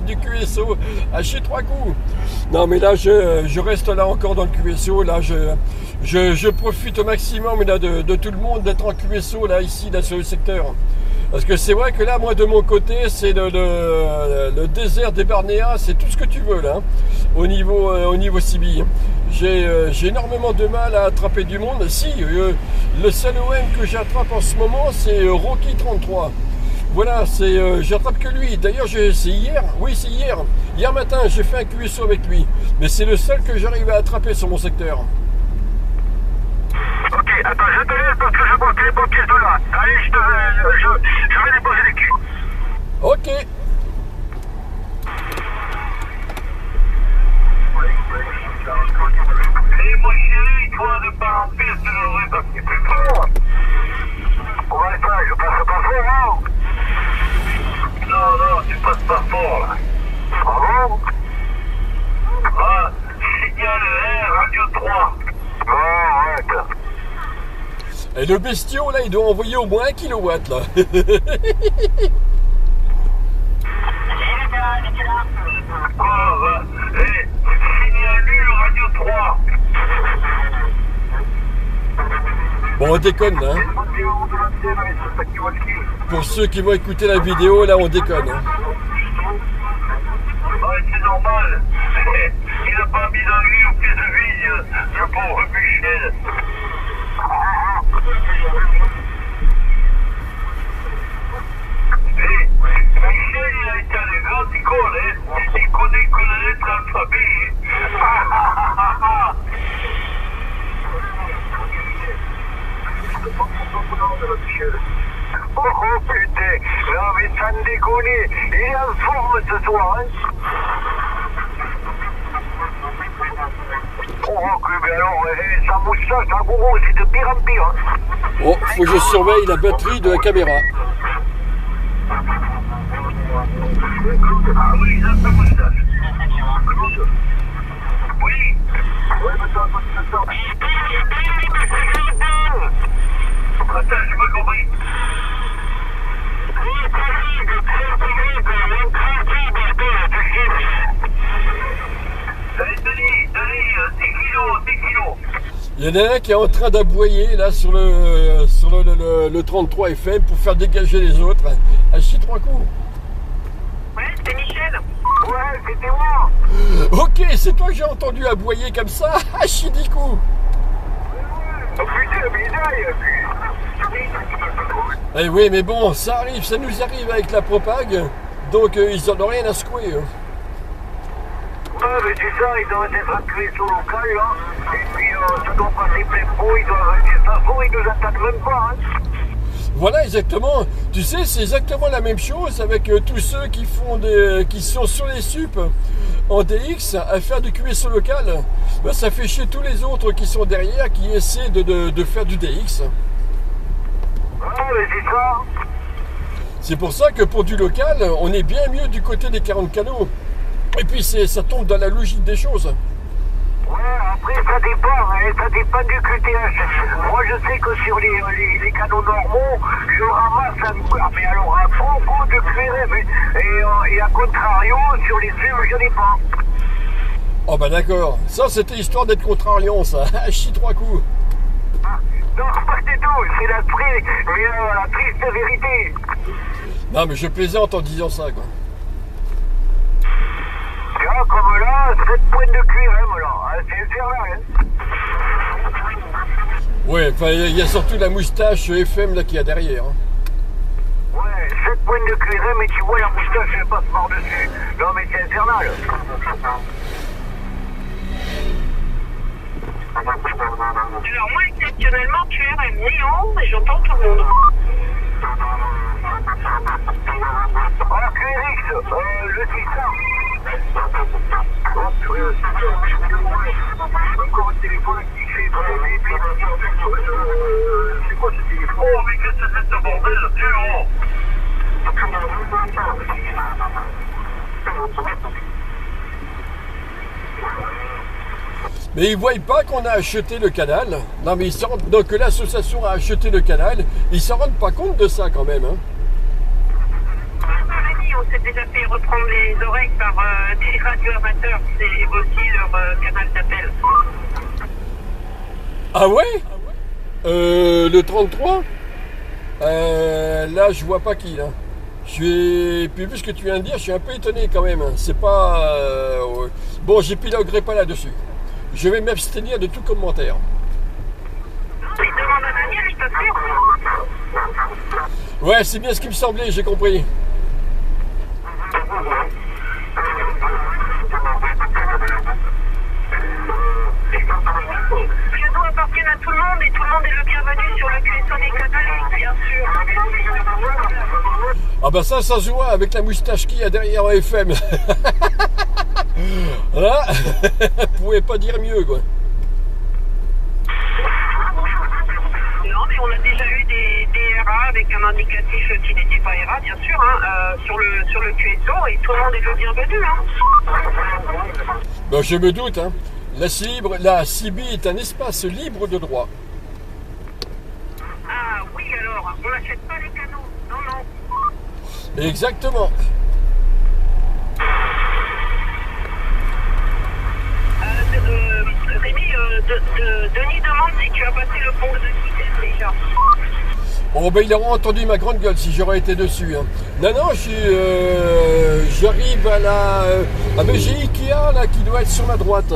du QSO à chier 3 coups. Non mais là je reste là encore dans le QSO, là je profite au maximum là, de tout le monde d'être en QSO là ici là sur le secteur. Parce que c'est vrai que là moi de mon côté c'est le désert des Barnéas, c'est tout ce que tu veux là, au niveau Sibylle. J'ai énormément de mal à attraper du monde. Si, le seul OM que j'attrape en ce moment, c'est Rocky 33. Voilà, j'attrape que lui. D'ailleurs, c'est hier. Oui, c'est hier. Hier matin, j'ai fait un QSO avec lui. Mais c'est le seul que j'arrive à attraper sur mon secteur. Ok, attends, je te laisse parce que je monte les pompiers de là. Allez, je vais déposer les clés. Ok. Et mon chéri, toi, ne pas en pire, tu devrais passer plus fort. Ouais, ça, je passe pas fort, hein. Non, tu passes pas fort, là. Ah bon? Ah, signal Radio 3. Ah, ouais. Et le bestiau, là, il doit envoyer au moins 1 kilowatt, là. Radio 3. Bon, on déconne, hein. Pour ceux qui vont écouter la vidéo, là, on déconne. Hein. Ouais, c'est normal. Il n'a pas mis dans lui au pied de vigne, le pauvre Michel. Michel, il a été à l'école, il connaît que la lettre alphabet. Oh putain, non mais sans déconner, il est en forme ce soir, hein. Oh que mais alors, sa moustache, sa gourou, c'est de pire en pire. Oh, faut que je surveille la batterie de la caméra. Ah oui, il a sa moustache. Oui. Oui, mais ça, attends, j'ai pas compris. Denis, 10 kilos. Il y en a un qui est en train d'aboyer là sur le 33 FM pour faire dégager les autres. À chier 3 coups. Ouais, c'est Michel. Ouais, c'était moi. Ok, c'est toi que j'ai entendu aboyer comme ça. À chier 10 coups. Oh putain, mais Eh oui, mais bon, ça nous arrive avec la propague. Donc ils en ont rien à secouer. Ah, mais c'est ça, ils doivent être accueillis sur le local, là. Et puis, ça doit passer plein pot, ils doivent rester ça fort, ils nous attaquent même pas, hein. Voilà, exactement. Tu sais, c'est exactement la même chose avec tous ceux qui sont sur les sup en DX à faire du QSO local. Ben, ça fait chier tous les autres qui sont derrière, qui essaient de faire du DX. Ah, mais c'est ça. C'est pour ça que pour du local, on est bien mieux du côté des 40 canaux. Et puis ça tombe dans la logique des choses. Ouais, après ça dépend du QTH. Moi je sais que sur les canaux normaux, je ramasse mais alors un bon goût de QRM. Et à contrario, sur les subs, je n'ai pas. Oh bah d'accord, ça c'était histoire d'être contrariant ça, chie 3 coups. Non, pas du tout, c'est la triste vérité. Non mais je plaisante en disant ça quoi. Là, comme là, 7 points de QRM là, c'est infernal, hein. Ouais, enfin, il y a surtout la moustache FM là qu'il y a derrière. Hein. Ouais, 7 points de cuirain, mais tu vois la moustache, elle passe par-dessus. Non, mais c'est infernal. Alors moi, exceptionnellement, QRM néant, et j'entends tout le monde. Ah, QRX, le 600. Encore un téléphone qui fait c'est quoi ce téléphone? Oh, mais qu'est-ce que c'est ce bordel? Mais ils voient pas qu'on a acheté le canal. Non mais donc l'association a acheté le canal. Ils s'en rendent pas compte de ça quand même. Hein. On s'est déjà fait reprendre les oreilles par des radioamateurs. C'est aussi leur canal d'appel. Ah ouais le 33 là je vois pas qui là. Puis vu ce que tu viens de dire, je suis un peu étonné quand même. C'est pas... Bon, j'épiloguerai pas là-dessus. Je vais m'abstenir de tout commentaire. Il demande à Daniel, je t'assure. Ouais, c'est bien ce qui me semblait, j'ai compris. Le dos appartient à tout le monde et tout le monde est le bienvenu sur le QSO des catholiques, bien sûr. Ah bah ça se voit avec la moustache qu'il y a derrière FM. Là, vous pouvez pas dire mieux quoi. Non, mais on a déjà eu des RA avec un indicatif qui n'était pas RA, bien sûr, hein, sur le QSO et tout le monde est le bienvenu. Hein. Bah je me doute, hein. La CIBI est un espace libre de droit. Ah oui, alors, on n'achète pas les canaux. Non, non. Exactement. Rémi, Denis demande si tu as passé le pont de Quitte déjà. Oh ben il aura entendu ma grande gueule si j'aurais été dessus. Hein. Non, j'arrive à la... Ah ben j'ai Ikea là qui doit être sur ma droite.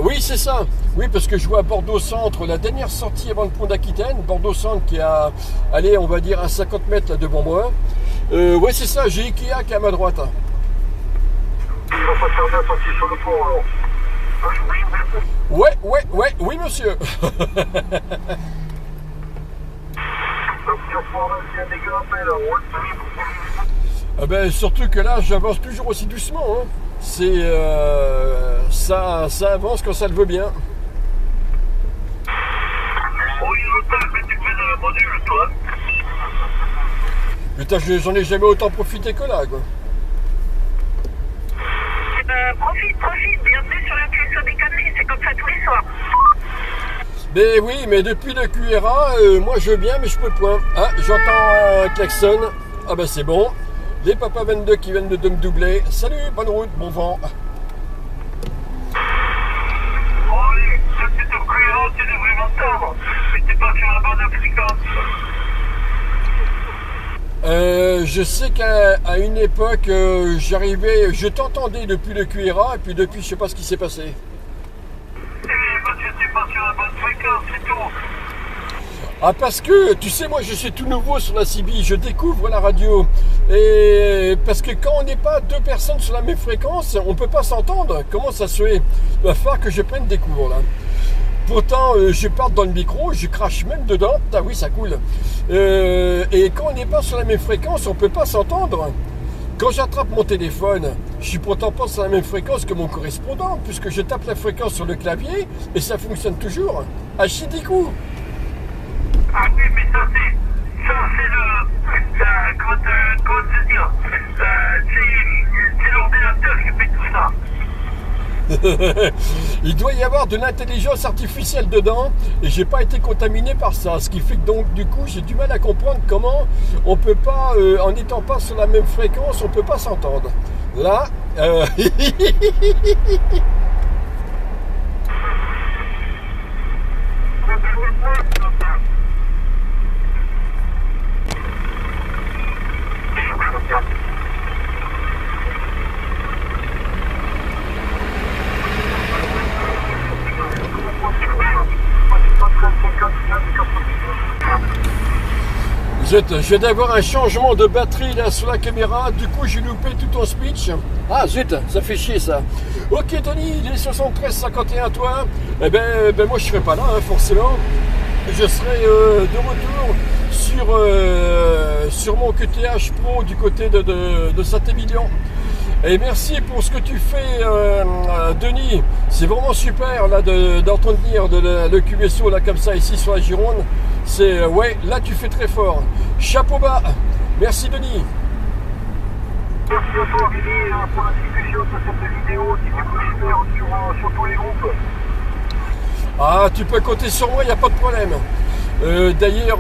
Oui c'est ça. Oui parce que je vois Bordeaux Centre, la dernière sortie avant le pont d'Aquitaine. Bordeaux Centre qui est à, allez on va dire à 50 mètres là devant moi. Ouais c'est ça, j'ai Ikea qui est à ma droite. Il va pas faire bien sortir sur le pont alors. Ouais, oui monsieur. Ah ben, surtout que là, j'avance toujours aussi doucement. Hein. C'est ça avance quand ça le veut bien. Putain, j'en ai jamais autant profité que là, quoi. Profite, bienvenue sur le QSO des Cadelets, c'est comme ça tous les soirs. Mais oui, mais depuis le QRA, moi je veux bien, mais je peux point. Ah, j'entends un klaxon. Ah ben c'est bon. Les papas 22 qui viennent de me doubler. Salut, bonne route, bon vent. Allez, ça c'est ton QRA, tu devrais m'entendre. Mais t'es pas sur la bonne fréquence. Je sais qu'à une époque, j'arrivais, je t'entendais depuis le QRA, et puis depuis, je sais pas ce qui s'est passé. Parce que t'es pas sur la bonne fréquence, c'est tout. Ah parce que, tu sais, moi je suis tout nouveau sur la CIBI, je découvre la radio. Et parce que quand on n'est pas deux personnes sur la même fréquence, on peut pas s'entendre. Comment ça se fait? Il va falloir que je prenne des cours là. Pourtant, je parle dans le micro, je crache même dedans. Ah oui, ça coule. Et quand on n'est pas sur la même fréquence, on peut pas s'entendre. Quand j'attrape mon téléphone, je suis pourtant pas sur la même fréquence que mon correspondant, puisque je tape la fréquence sur le clavier et ça fonctionne toujours. À chidikou. Ah oui, mais ça c'est le... comment te dire c'est l'ordinateur qui fait tout ça. Il doit y avoir de l'intelligence artificielle dedans et j'ai pas été contaminé par ça, ce qui fait que donc du coup j'ai du mal à comprendre comment on peut pas, en n'étant pas sur la même fréquence, on peut pas s'entendre. Là, Je viens d'avoir un changement de batterie là sur la caméra, du coup j'ai loupé tout ton speech. Ah zut, ça fait chier ça. Ok Tony, il est 73-51 toi. Eh ben moi je serai pas là hein, forcément. Je serai de retour sur mon QTH Pro du côté de Saint-Émilion. Et merci pour ce que tu fais Denis. C'est vraiment super là d'entretenir le QSO là comme ça ici sur la Gironde. C'est ouais, là tu fais très fort. Chapeau bas. Merci Denis. Merci à toi Billy pour la discussion de cette vidéo qui peut faire sur tous les groupes. Ah, tu peux compter sur moi, il n'y a pas de problème. D'ailleurs,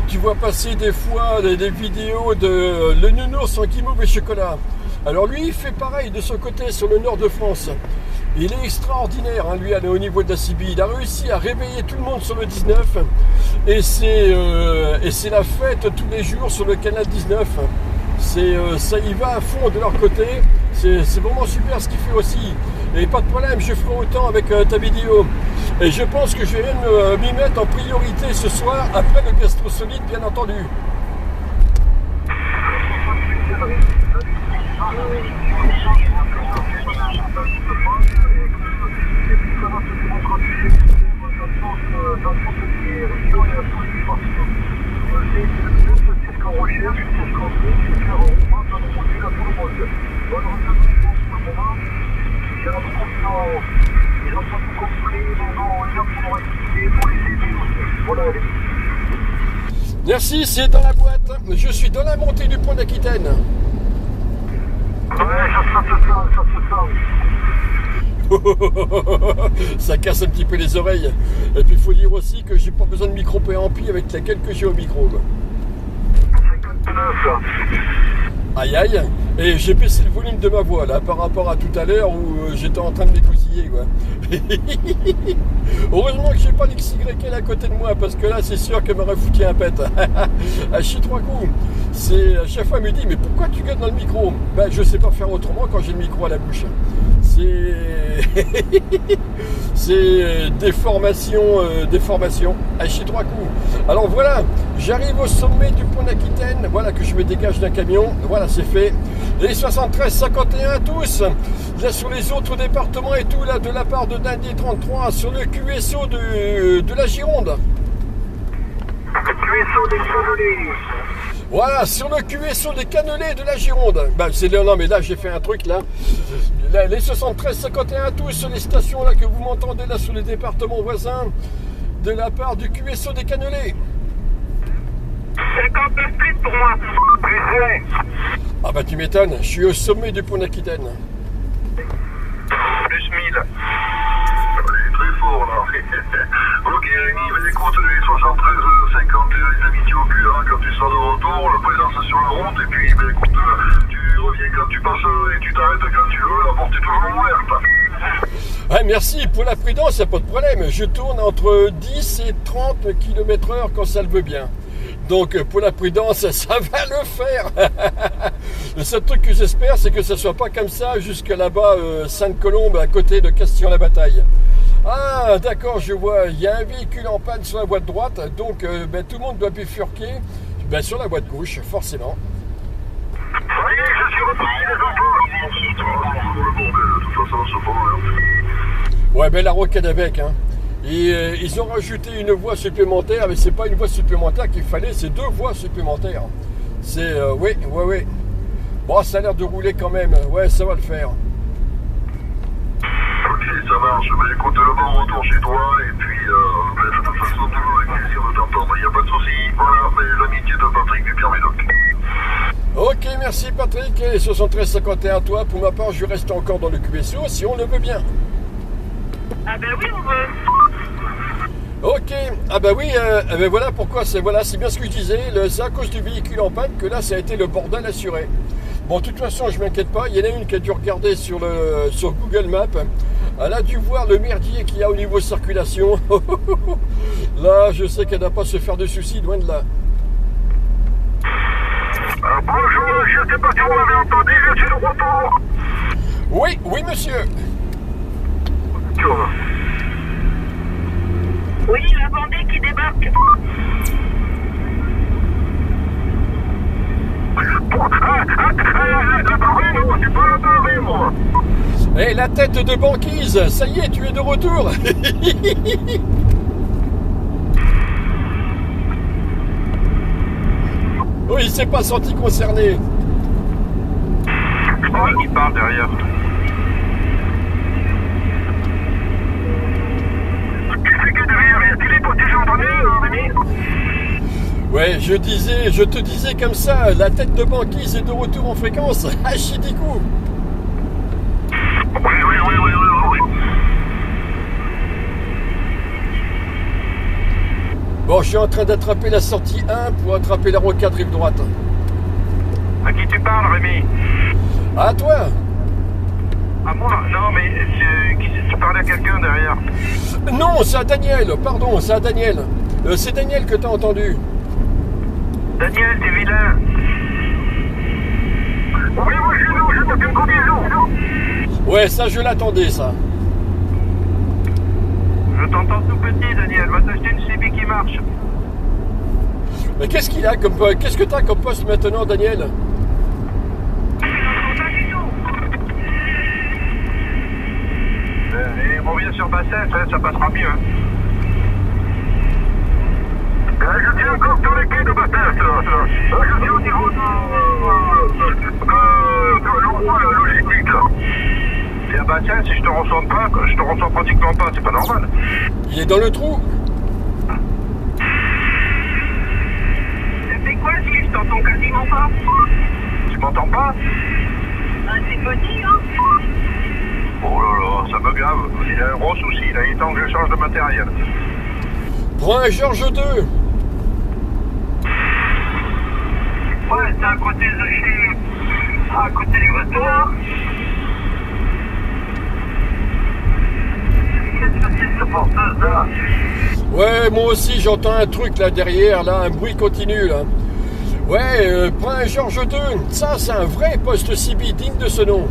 tu vois passer des fois des vidéos de le nounours en guimauve et chocolat. Alors lui, il fait pareil de son côté sur le nord de France. Il est extraordinaire, hein, lui, au niveau de la CB. Il a réussi à réveiller tout le monde sur le 19. Et c'est la fête tous les jours sur le canal 19. Ça y va à fond de leur côté. C'est vraiment super ce qu'il fait aussi. Et pas de problème, je ferai autant avec ta vidéo. Et je pense que je vais même m'y mettre en priorité ce soir, après le gastro solide, bien entendu. Merci, c'est dans la boîte. Je suis dans la montée du pont d'Aquitaine. Ouais, ça Ça casse un petit peu les oreilles. Et puis il faut dire aussi que j'ai pas besoin de micro préampli avec laquelle que j'ai au micro. 59. Aïe aïe. Et j'ai baissé le volume de ma voix là par rapport à tout à l'heure où j'étais en train de m'écousiller quoi. Heureusement que j'ai pas l'XYL à côté de moi parce que là c'est sûr qu'elle m'aurait foutu un pet. À chier 3 coups. C'est à chaque fois elle me dit mais pourquoi tu gueules dans le micro? Ben je sais pas faire autrement quand j'ai le micro à la bouche. C'est déformation à chier 3 coups. Alors voilà, j'arrive au sommet du pont d'Aquitaine, voilà que je me dégage d'un camion, voilà c'est fait. Les 73-51 tous, là sur les autres départements et tout, là de la part de Dindé 33, sur le QSO de la Gironde. QSO des Cannelés. Voilà, sur le QSO des Cannelés de la Gironde. Ben, non mais là j'ai fait un truc là. Les 73-51 tous sur les stations là que vous m'entendez là sur les départements voisins de la part du QSO des Cannelés. 59 plus pour moi. Ah bah tu m'étonnes, je suis au sommet du pont d'Aquitaine. Plus 1000. Très fort là. Ok Rémi, mais écoute les 73-51 les amitiés oculaires quand tu seras de retour, le présence sur la route et puis ben, écoute, tu reviens quand tu passes et tu t'arrêtes quand tu veux, la porte est toujours ouverte. Ah, merci pour la prudence, il n'y a pas de problème. Je tourne entre 10 et 30 km/h quand ça le veut bien. Donc pour la prudence, ça va le faire. Le seul truc que j'espère, c'est que ça ne soit pas comme ça jusque là-bas, Sainte-Colombe, à côté de Castillon-la-Bataille. Ah d'accord, je vois, il y a un véhicule en panne sur la voie de droite, donc ben, tout le monde doit bifurquer ben, sur la voie de gauche, forcément. Oui, je suis reparti les enfants. Ouais, ben la rocade avec, hein. Et ils ont rajouté une voie supplémentaire, mais c'est pas une voie supplémentaire qu'il fallait, c'est 2 voies supplémentaires. C'est, oui. Bon, ça a l'air de rouler quand même, ouais, ça va le faire. Ok, ça marche, mais écoute, le bon retour chez toi, et puis, de toute façon, toujours avec plaisir de t'entendre, il n'y a pas de souci. Voilà, mes amitiés de Patrick du Pierre Médoc. Ok, merci Patrick, et 73-51 à toi, pour ma part, je reste encore dans le QSO, si on le veut bien. Ah ben oui, on veut. Ok, ah bah oui, ben voilà pourquoi, c'est bien ce que je disais, c'est à cause du véhicule en panne que là ça a été le bordel assuré. Bon, de toute façon, je m'inquiète pas, il y en a une qui a dû regarder sur Google Maps, elle a dû voir le merdier qu'il y a au niveau circulation. Là, je sais qu'elle n'a pas à se faire de soucis, loin de là. Bonjour, je ne sais pas si vous m'avez entendu, je suis de retour. Oui, monsieur. Oui, la Vendée qui débarque. Eh, la tête de banquise, ça y est, tu es de retour. Oui, il s'est pas senti concerné. Je crois qu'il parle derrière. Qui c'est qui est derrière? Y a-t-il pour déjà entendu, Rémi? Ouais, je te disais comme ça, la tête de banquise est de retour en fréquence. Hachidikou. Oui. Bon, je suis en train d'attraper la sortie 1 pour attraper la rocade rive droite. À qui tu parles, Rémi? À toi. À moi? Non, mais tu parlais à quelqu'un derrière. Non, c'est à Daniel, pardon, c'est à Daniel. C'est Daniel que t'as entendu. Daniel, t'es vilain. Oui, je te fais un gros bisou. Ouais, ça, je l'attendais, ça. Je t'entends tout petit, Daniel. Va t'acheter une CB qui marche. Mais qu'est-ce qu'il a comme... Qu'est-ce que t'as comme poste maintenant, Daniel? Et reviens sur Bassett, ça passera mieux. Hein. Je tiens encore sur les quais de Bassett. Je suis au niveau de l'endroit logistique. Et à Bassett, si je te reçois pas, je te reçois pratiquement pas, c'est pas normal. Il est dans le trou. C'est quoi, si je t'entends quasiment pas? Tu m'entends pas? C'est petit, hein? Oh là là, ça me gave. Il y a un gros souci, là. Il est temps que je change de matériel. Prends un Georges 2. Ouais, c'est à côté de chez... à côté du restaurant. Qu'est-ce que c'est ce porteuse là? Ouais, moi aussi, j'entends un truc là derrière, là, un bruit continu, là. Ouais, prends un Georges 2. Ça, c'est un vrai poste CB digne de ce nom.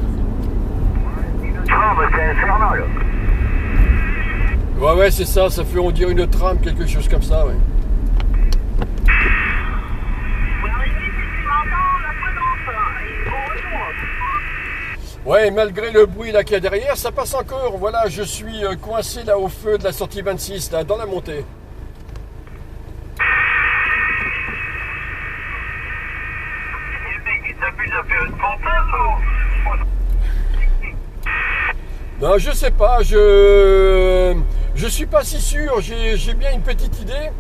Ah, mais c'est infernal. Ouais, c'est ça, ça fait on dirait une trame, quelque chose comme ça, ouais. Ouais, malgré le bruit là qu'il y a derrière, ça passe encore. Voilà, je suis coincé là au feu de la sortie 26, là, dans la montée. Non, je sais pas, je suis pas si sûr, j'ai bien une petite idée.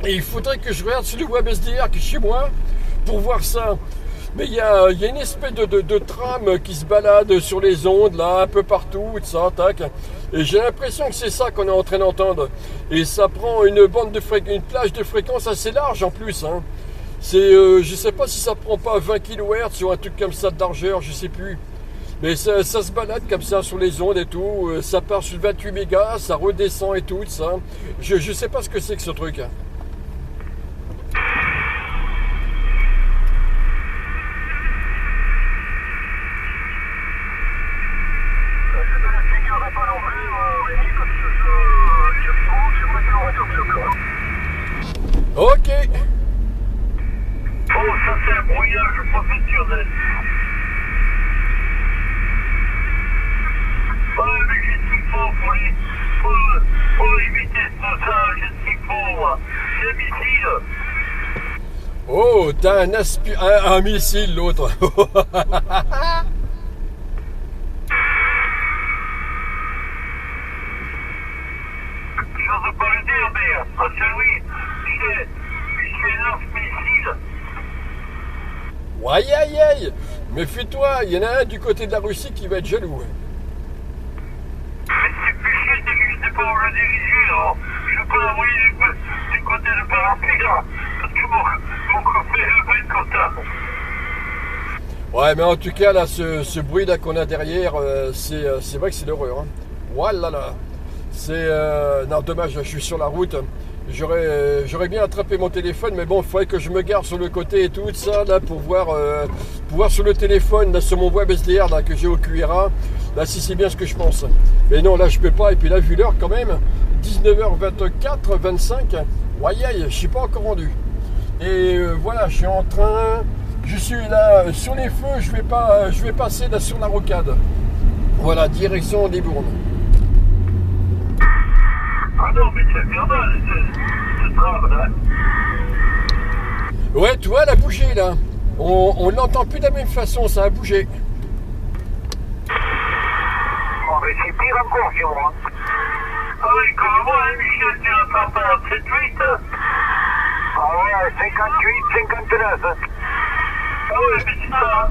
Et il faudrait que je regarde sur le web SDR qui est chez moi pour voir ça. Mais il y a une espèce de trame qui se balade sur les ondes, là, un peu partout, et ça, tac. Et j'ai l'impression que c'est ça qu'on est en train d'entendre. Et ça prend une plage de fréquence assez large en plus. Hein. Je sais pas si ça prend pas 20 kHz ou un truc comme ça de largeur, je sais plus. Mais ça se balade comme ça sur les ondes et tout. Ça part sur 28 mégas, ça redescend et tout, ça. Je sais pas ce que c'est que ce truc. Ok. Oh, ça c'est un brouillage professionnel. Mais j'ai ce qu'il faut pour éviter ça, j'ai ce qu'il faut. C'est missile. Oh, t'as un missile, l'autre. J'ose pas le dire, mais celui, j'ai 9 missiles. Aïe aïe aïe. Méfie-toi, il y en a un du côté de la Russie qui va être jaloux. Mais c'est fiché, je sais pas où le diriger, là. Je peux l'envoyer du côté de Parapluie, parce que mon copain va être content. Ouais, mais en tout cas, là, ce bruit là qu'on a derrière, c'est vrai que c'est l'horreur. Hein. Voilà là. Non, dommage, je suis sur la route. J'aurais bien attrapé mon téléphone, mais bon, il faudrait que je me garde sur le côté et tout ça, là, pour voir sur le téléphone, là, sur mon web SDR, là, que j'ai au QRA, là, si c'est bien ce que je pense. Mais non, là, je peux pas. Et puis là, vu l'heure quand même, 19h24, 25, aïe aïe, je suis pas encore rendu. Et voilà, je suis là, sur les feux, je vais passer là sur la rocade. Voilà, direction Libourne. Ah non, mais c'est bien mal, ce tram là. Ouais, tu vois, elle a bougé là. On l'entend plus de la même façon, ça a bougé. Bon, mais c'est pire encore chez moi. Ah oui, comme moi, hein, Michel, tu rattrapes à 7-8. Ah ouais, 58, 59. Ah ouais, mais c'est ça.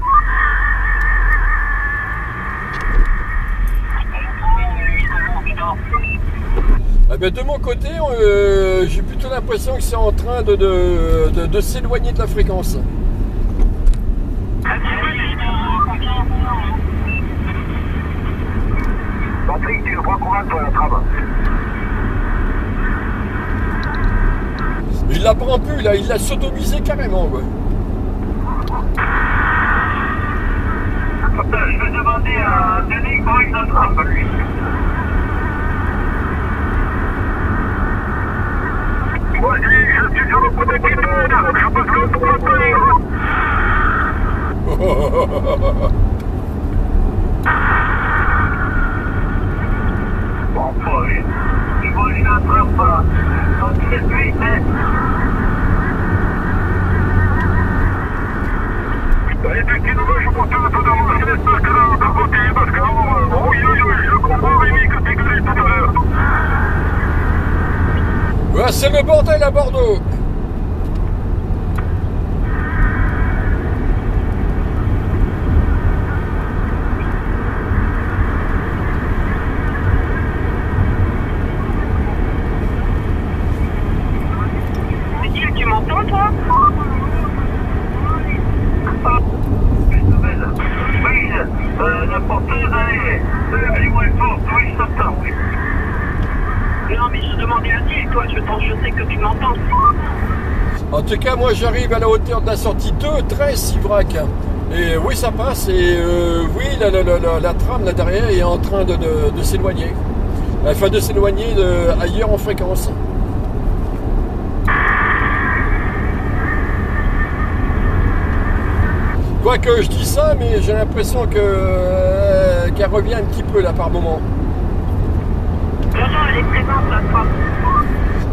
Ah ben, de mon côté, j'ai plutôt l'impression que c'est en train de s'éloigner de la fréquence. Patrick, tu le prends combien toi la trame? Il la prend plus là, il l'a sodomisé carrément. Ouais. Attends, je vais demander à Denis comment il l'attrape lui. Moi je suis sur le coup d'équipage, je peux faire pour le pays. Bon, oui. Et moi je l'attrape pas. Donc c'est lui, hein. Effectivement, je pense que tout d'abord, je laisse pas que là, d'un côté, parce que oui, je comprends Rémi que t'es gueulé tout à l'heure. Ouais, c'est le bordel à Bordeaux. Michel, tu m'entends, toi? La porteuse, elle est moins forte, oui, je t'entends, oui. Non, mais je demandais à Dieu, toi, je sais que tu m'entends. En tout cas, moi j'arrive à la hauteur de la sortie 2, 13 Sivrac. Et oui, ça passe. Et oui, la trame là derrière est en train de s'éloigner. Enfin, de s'éloigner ailleurs en fréquence. Quoique je dis ça, mais j'ai l'impression qu'elle revient un petit peu là par moment. Non, elle est présente, la femme.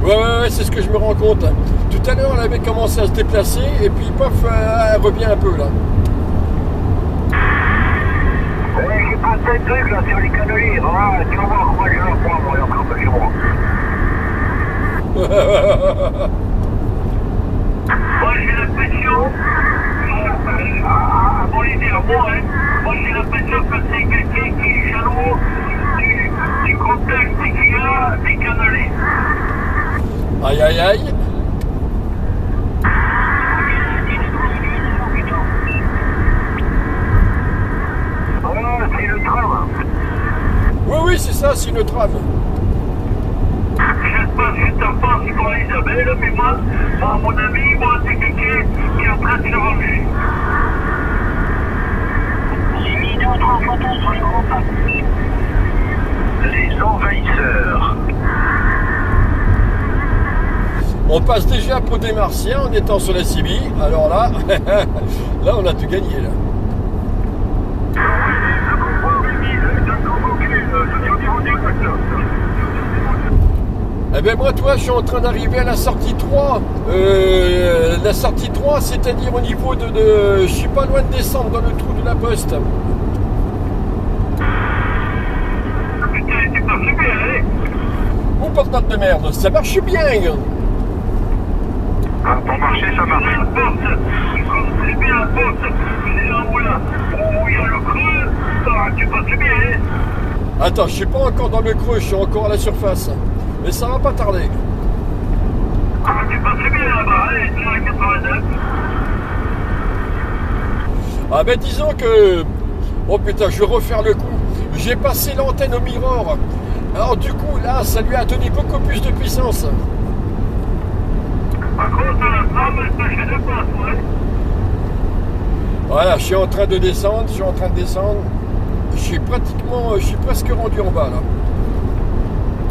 Ouais, c'est ce que je me rends compte. Tout à l'heure, elle avait commencé à se déplacer, et puis, pof, elle revient un peu, là. J'ai passé un truc, là, sur les canneliers. Voilà, tu vas voir comment je le prends, moi, encore que chez moi. Moi, j'ai l'impression, à mon idée, à moi, hein, moi, j'ai l'impression que c'est quelqu'un qui est jaloux du contexte qu'il y a des canneliers. Aïe, aïe, aïe. Ah, c'est le tram. Oui, c'est ça, c'est une trame. Je sais pas ce que t'en penses pour Isabelle, mais moi, à mon avis, moi, c'est quelqu'un qui est en train de se venger. J'ai mis 2 ou 3 photos sur le groupe. Les envahisseurs. On passe déjà pour des Martiens en étant sur la CB. Alors là, là, on a tout gagné, là. Eh ben moi, toi, je suis en train d'arriver à la sortie 3. La sortie 3, c'est-à-dire au niveau de... Je suis pas loin de descendre dans le trou de la poste. Putain, tu passes bien, hein? Oh, porte de merde, ça marche bien. Ah, pour marcher, ça marche. C'est bien la porte. C'est là où là. Oh, il y a le creux. Ah, tu passes bien, hein? Attends, je suis pas encore dans le creux, je suis encore à la surface. Mais ça va pas tarder. Ah, tu passes bien là-bas, hein? Tu es à 89. Ah ben disons que... Oh putain, je vais refaire le coup. J'ai passé l'antenne au Mirror. Alors du coup, là, ça lui a donné beaucoup plus de puissance. Par contre, la trame, elle ne gêne pas, ouais. Voilà, je suis en train de descendre, Je suis presque rendu en bas, là.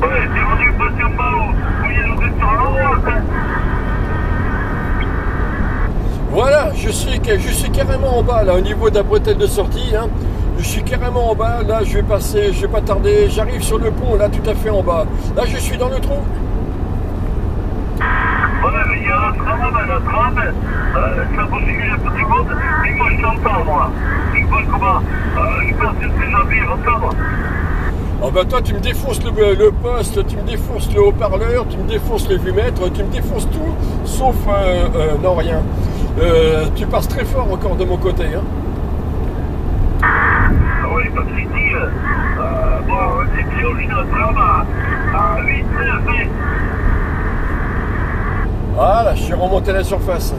Ouais, t'es rendu passer en bas où il y a le restaurant, hein? Voilà, je suis carrément en bas, là, au niveau de la bretelle de sortie. Hein. Je suis carrément en bas, là je vais passer, je vais pas tarder, j'arrive sur le pont, là tout à fait en bas. Là je suis dans le trou. Ouais, mais il y a un tram, ça bouscule un peu du monde, et moi je t'entends, moi. Tu vois comment je pense que c'est gentil à entendre. Oh bah toi tu me défonces le poste, tu me défonces le haut-parleur, tu me défonces le vumètre, tu me défonces tout, sauf non rien. Tu passes très fort encore de mon côté, hein. Oui, pas de soucis. Bon, c'est sûr, je suis un tram à 8 mètres. Voilà, je suis remonté à la surface.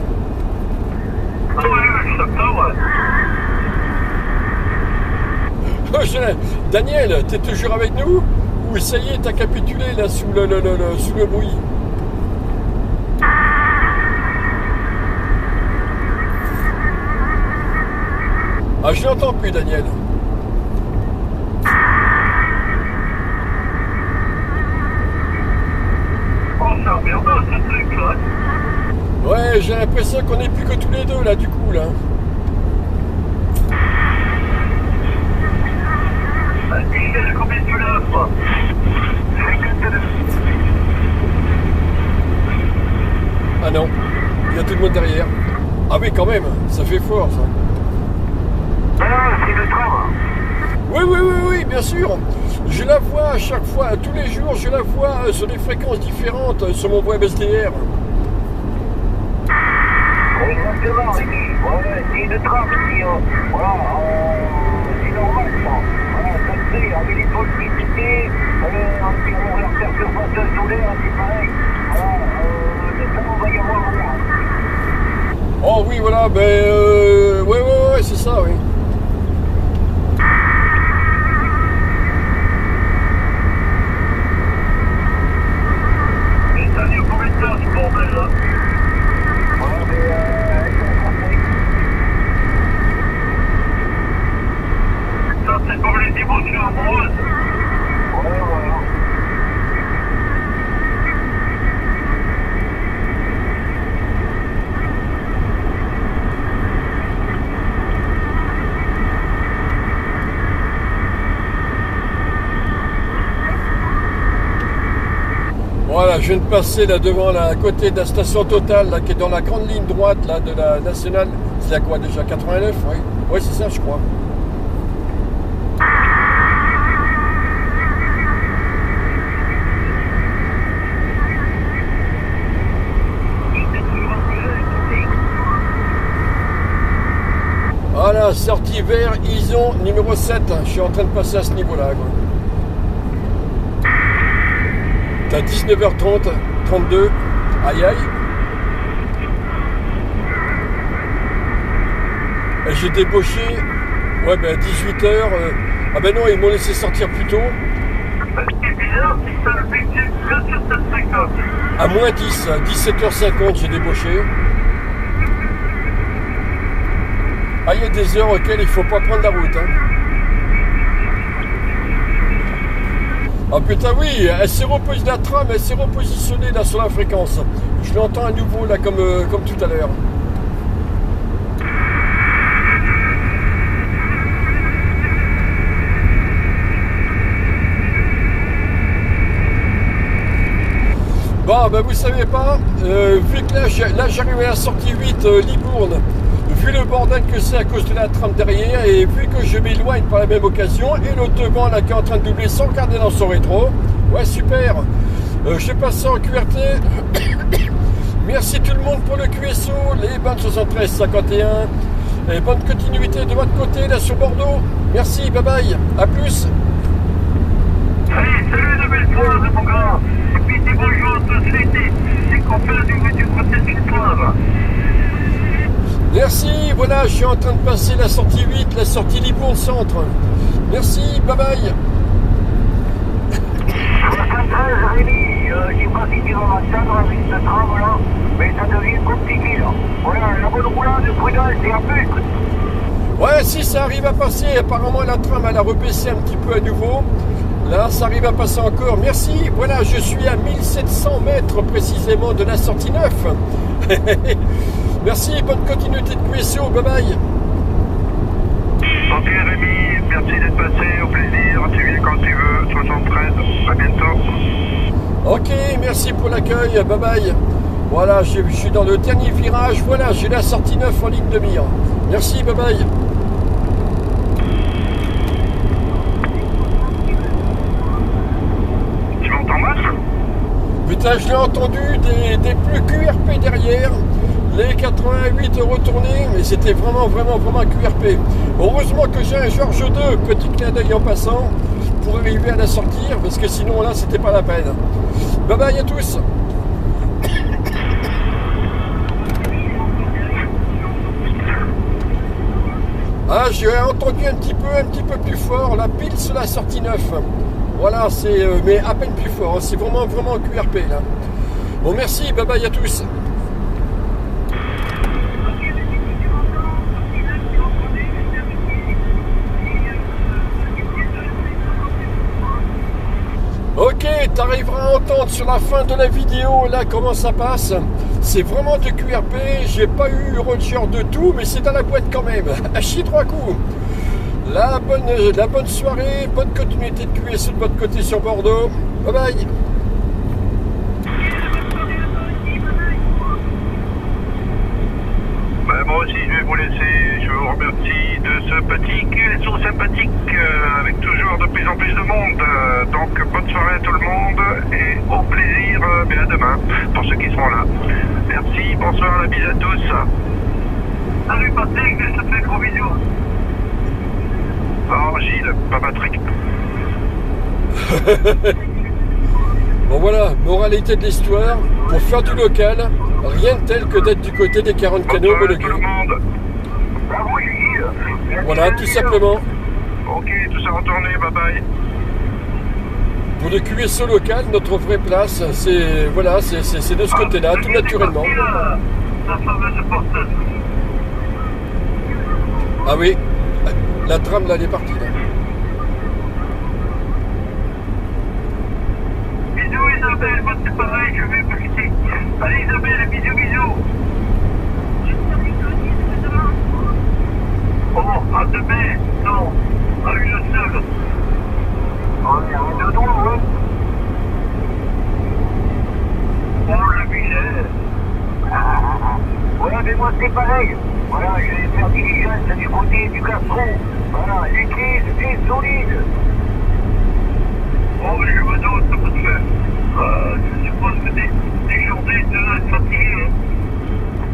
Ah oui, je t'entends, Daniel, t'es toujours avec nous? Ou ça y est, t'as capitulé là sous le bruit? Ah, je l'entends plus, Daniel. Oh, c'est emmerdant ce truc là. Ouais, j'ai l'impression qu'on n'est plus que tous les deux là, du coup, là. Il est combien tu l'offres? Ah non, il y a tout le monde derrière. Ah oui, quand même, ça fait fort, ça. Ah, c'est le tram. Oui, bien sûr. Je la vois à chaque fois, tous les jours, je la vois sur des fréquences différentes sur mon web SDR. Exactement, Rémi. Ouais, c'est le tram ici. Voilà, c'est normal ça. Voilà, ça se fait, avec l'électricité, on va leur faire surface solaire, c'est pareil. Voilà, ça, on va y avoir un. Oh oui, voilà, ben... ouais, c'est ça, oui. Et ça dure combien de temps ce bordel là? Ouais, mais ça c'est comme les émotions amoureuses. Ouais, voilà. Voilà, je viens de passer là devant, là, à côté de la station Total, là, qui est dans la grande ligne droite là, de la nationale. C'est à quoi déjà? 89? Oui, ouais, c'est ça, je crois. Voilà, sortie vers Ison numéro 7. Je suis en train de passer à ce niveau-là, quoi. T'as 19h30, 32, aïe aïe. Et j'ai débauché, ouais ben 18h, ah ben non ils m'ont laissé sortir plus tôt. C'est bizarre, c'est ça l'objectif que sur cette fréquence. À moins 10, à 17h50 j'ai débauché. Ah il y a des heures auxquelles il faut pas prendre la route, hein. Ah putain oui, elle s'est repositionnée, la tram, elle s'est repositionnée là sur la fréquence. Je l'entends à nouveau là comme tout à l'heure. Bon ben vous savez pas, vu que là j'arrive à la sortie 8 Libourne, vu le bordel que c'est à cause de la tram derrière et vu que je m'éloigne par la même occasion et l'autre devant là qui est en train de doubler sans regarder dans son rétro, ouais super, je passe en QRT. Merci tout le monde pour le QSO, les bandes 73-51 et bonne continuité de votre côté là sur Bordeaux. Merci, bye bye, à plus. Allez, salut de belle soirée mon grand. Et puis dis bonjour à tous les copains du côté du Poivre. Merci, voilà, je suis en train de passer la sortie 8, la sortie Libourne Centre. Merci, bye bye. 73, Rémi, je sais pas si tu vas m'attendre avec ce tram là, mais ça devient compliqué là. Voilà, la bonne roulade de prudence, c'est un but. Ouais, si ça arrive à passer, apparemment la tram elle a rebaissé un petit peu à nouveau. Là, ça arrive à passer encore. Merci, voilà, je suis à 1700 mètres précisément de la sortie 9. Merci, bonne continuité de QSO, bye bye. Ok Rémi, merci d'être passé, au plaisir, tu viens quand tu veux, 73, à bientôt. Ok, merci pour l'accueil, bye bye. Voilà, je suis dans le dernier virage, voilà, j'ai la sortie 9 en ligne de mire. Merci, bye bye. Tu m'entends mal? Putain, je l'ai entendu, des plus QRP derrière, les 88 retournés, mais c'était vraiment QRP. Heureusement que j'ai un Georges 2, petit clin d'œil en passant, pour arriver à la sortir, parce que sinon là, c'était pas la peine. Bye bye à tous. Ah, j'ai entendu un petit peu plus fort, la pile sur la sortie 9. Voilà, c'est mais à peine plus fort, hein, c'est vraiment QRP là. Bon, merci, bye bye à tous. Ok, t'arriveras à entendre sur la fin de la vidéo là comment ça passe. C'est vraiment de QRP, j'ai pas eu Roger de tout, mais c'est dans la boîte quand même. À chier 3 coups. La bonne soirée, bonne continuité de QSO de votre côté sur Bordeaux. Bye bye. Ben, moi aussi, je vais vous laisser. Je vous remercie de ce petit QSO sympathique avec toujours de plus en plus de monde. Donc, bonne soirée à tout le monde et au plaisir, mais à demain pour ceux qui seront là. Merci, bonsoir, la bise à tous. Salut Patrick, je te fais gros bisous. Oh Gilles, pas Patrick. Bon voilà, moralité de l'histoire, pour faire du local, rien de tel que d'être du côté des 40 canaux homologués. Voilà, tout simplement. Ok, tout ça retourné, bye bye. Pour le QSO local, notre vraie place, c'est voilà, c'est de ce côté-là, tout naturellement. Ah oui, la trame là, elle est partie là. Bisous Isabelle, moi c'est pareil, je vais me quitter. Allez Isabelle, bisous. Oh, à demain, non, à une seule. On est à deux doigts, hein. Oh le billet. Voilà, mais moi c'est pareil. Voilà, je vais faire diligence du côté du Castron. Voilà, l'église est solide. Oh, mais je me doute, ça peut te faire. Je suppose que des journées de la fatiguée.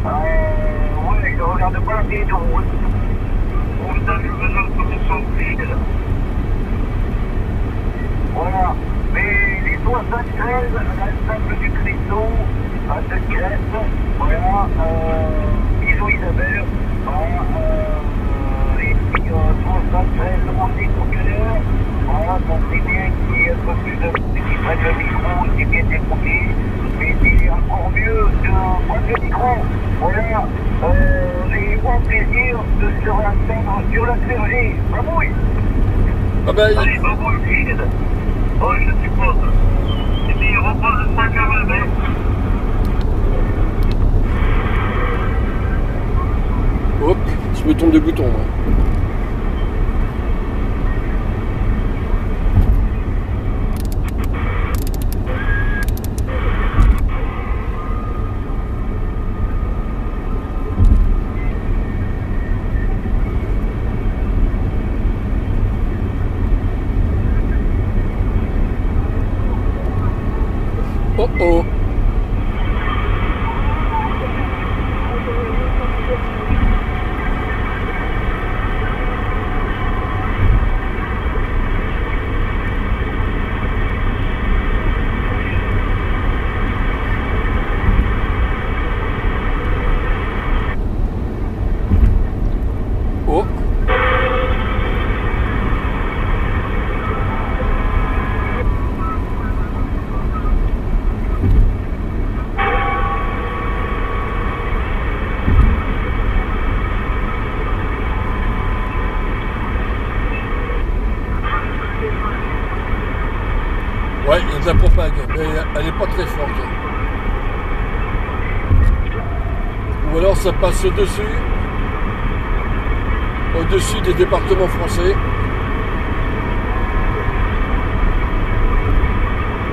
Ouais, je regarde pas la télé de route. Oh, putain, je me doute que ce soit obligé, là. Voilà, mais les 73, l'ensemble du Christo, à cette crête, voilà, bisous Isabelle, et puis 73, on est au cœur, voilà, donc c'est bien qu'il y ait un peu plus de qui prennent le micro, c'est bien écouté, mais c'est encore mieux de prendre le micro, voilà, et bon plaisir de se entendre sur la clergée, babouille. Bye bye. Allez, babouille, Gilles. Oh, je suppose. Et puis, repose ça quand même, hein. Hop, je me tombe de bouton moi. Oh oh. Oh. Ouais, il y a de la propague, mais elle n'est pas très forte. Ou alors ça passe au-dessus des départements français.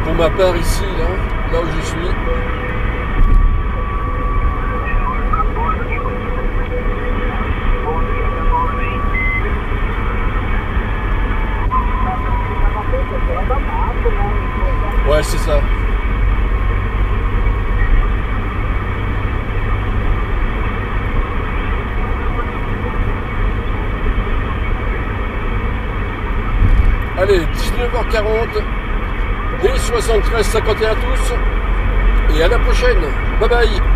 pour ma part ici, là où je suis. Ouais, c'est ça. Allez, 19h40, D73 51 à tous, et à la prochaine. Bye bye.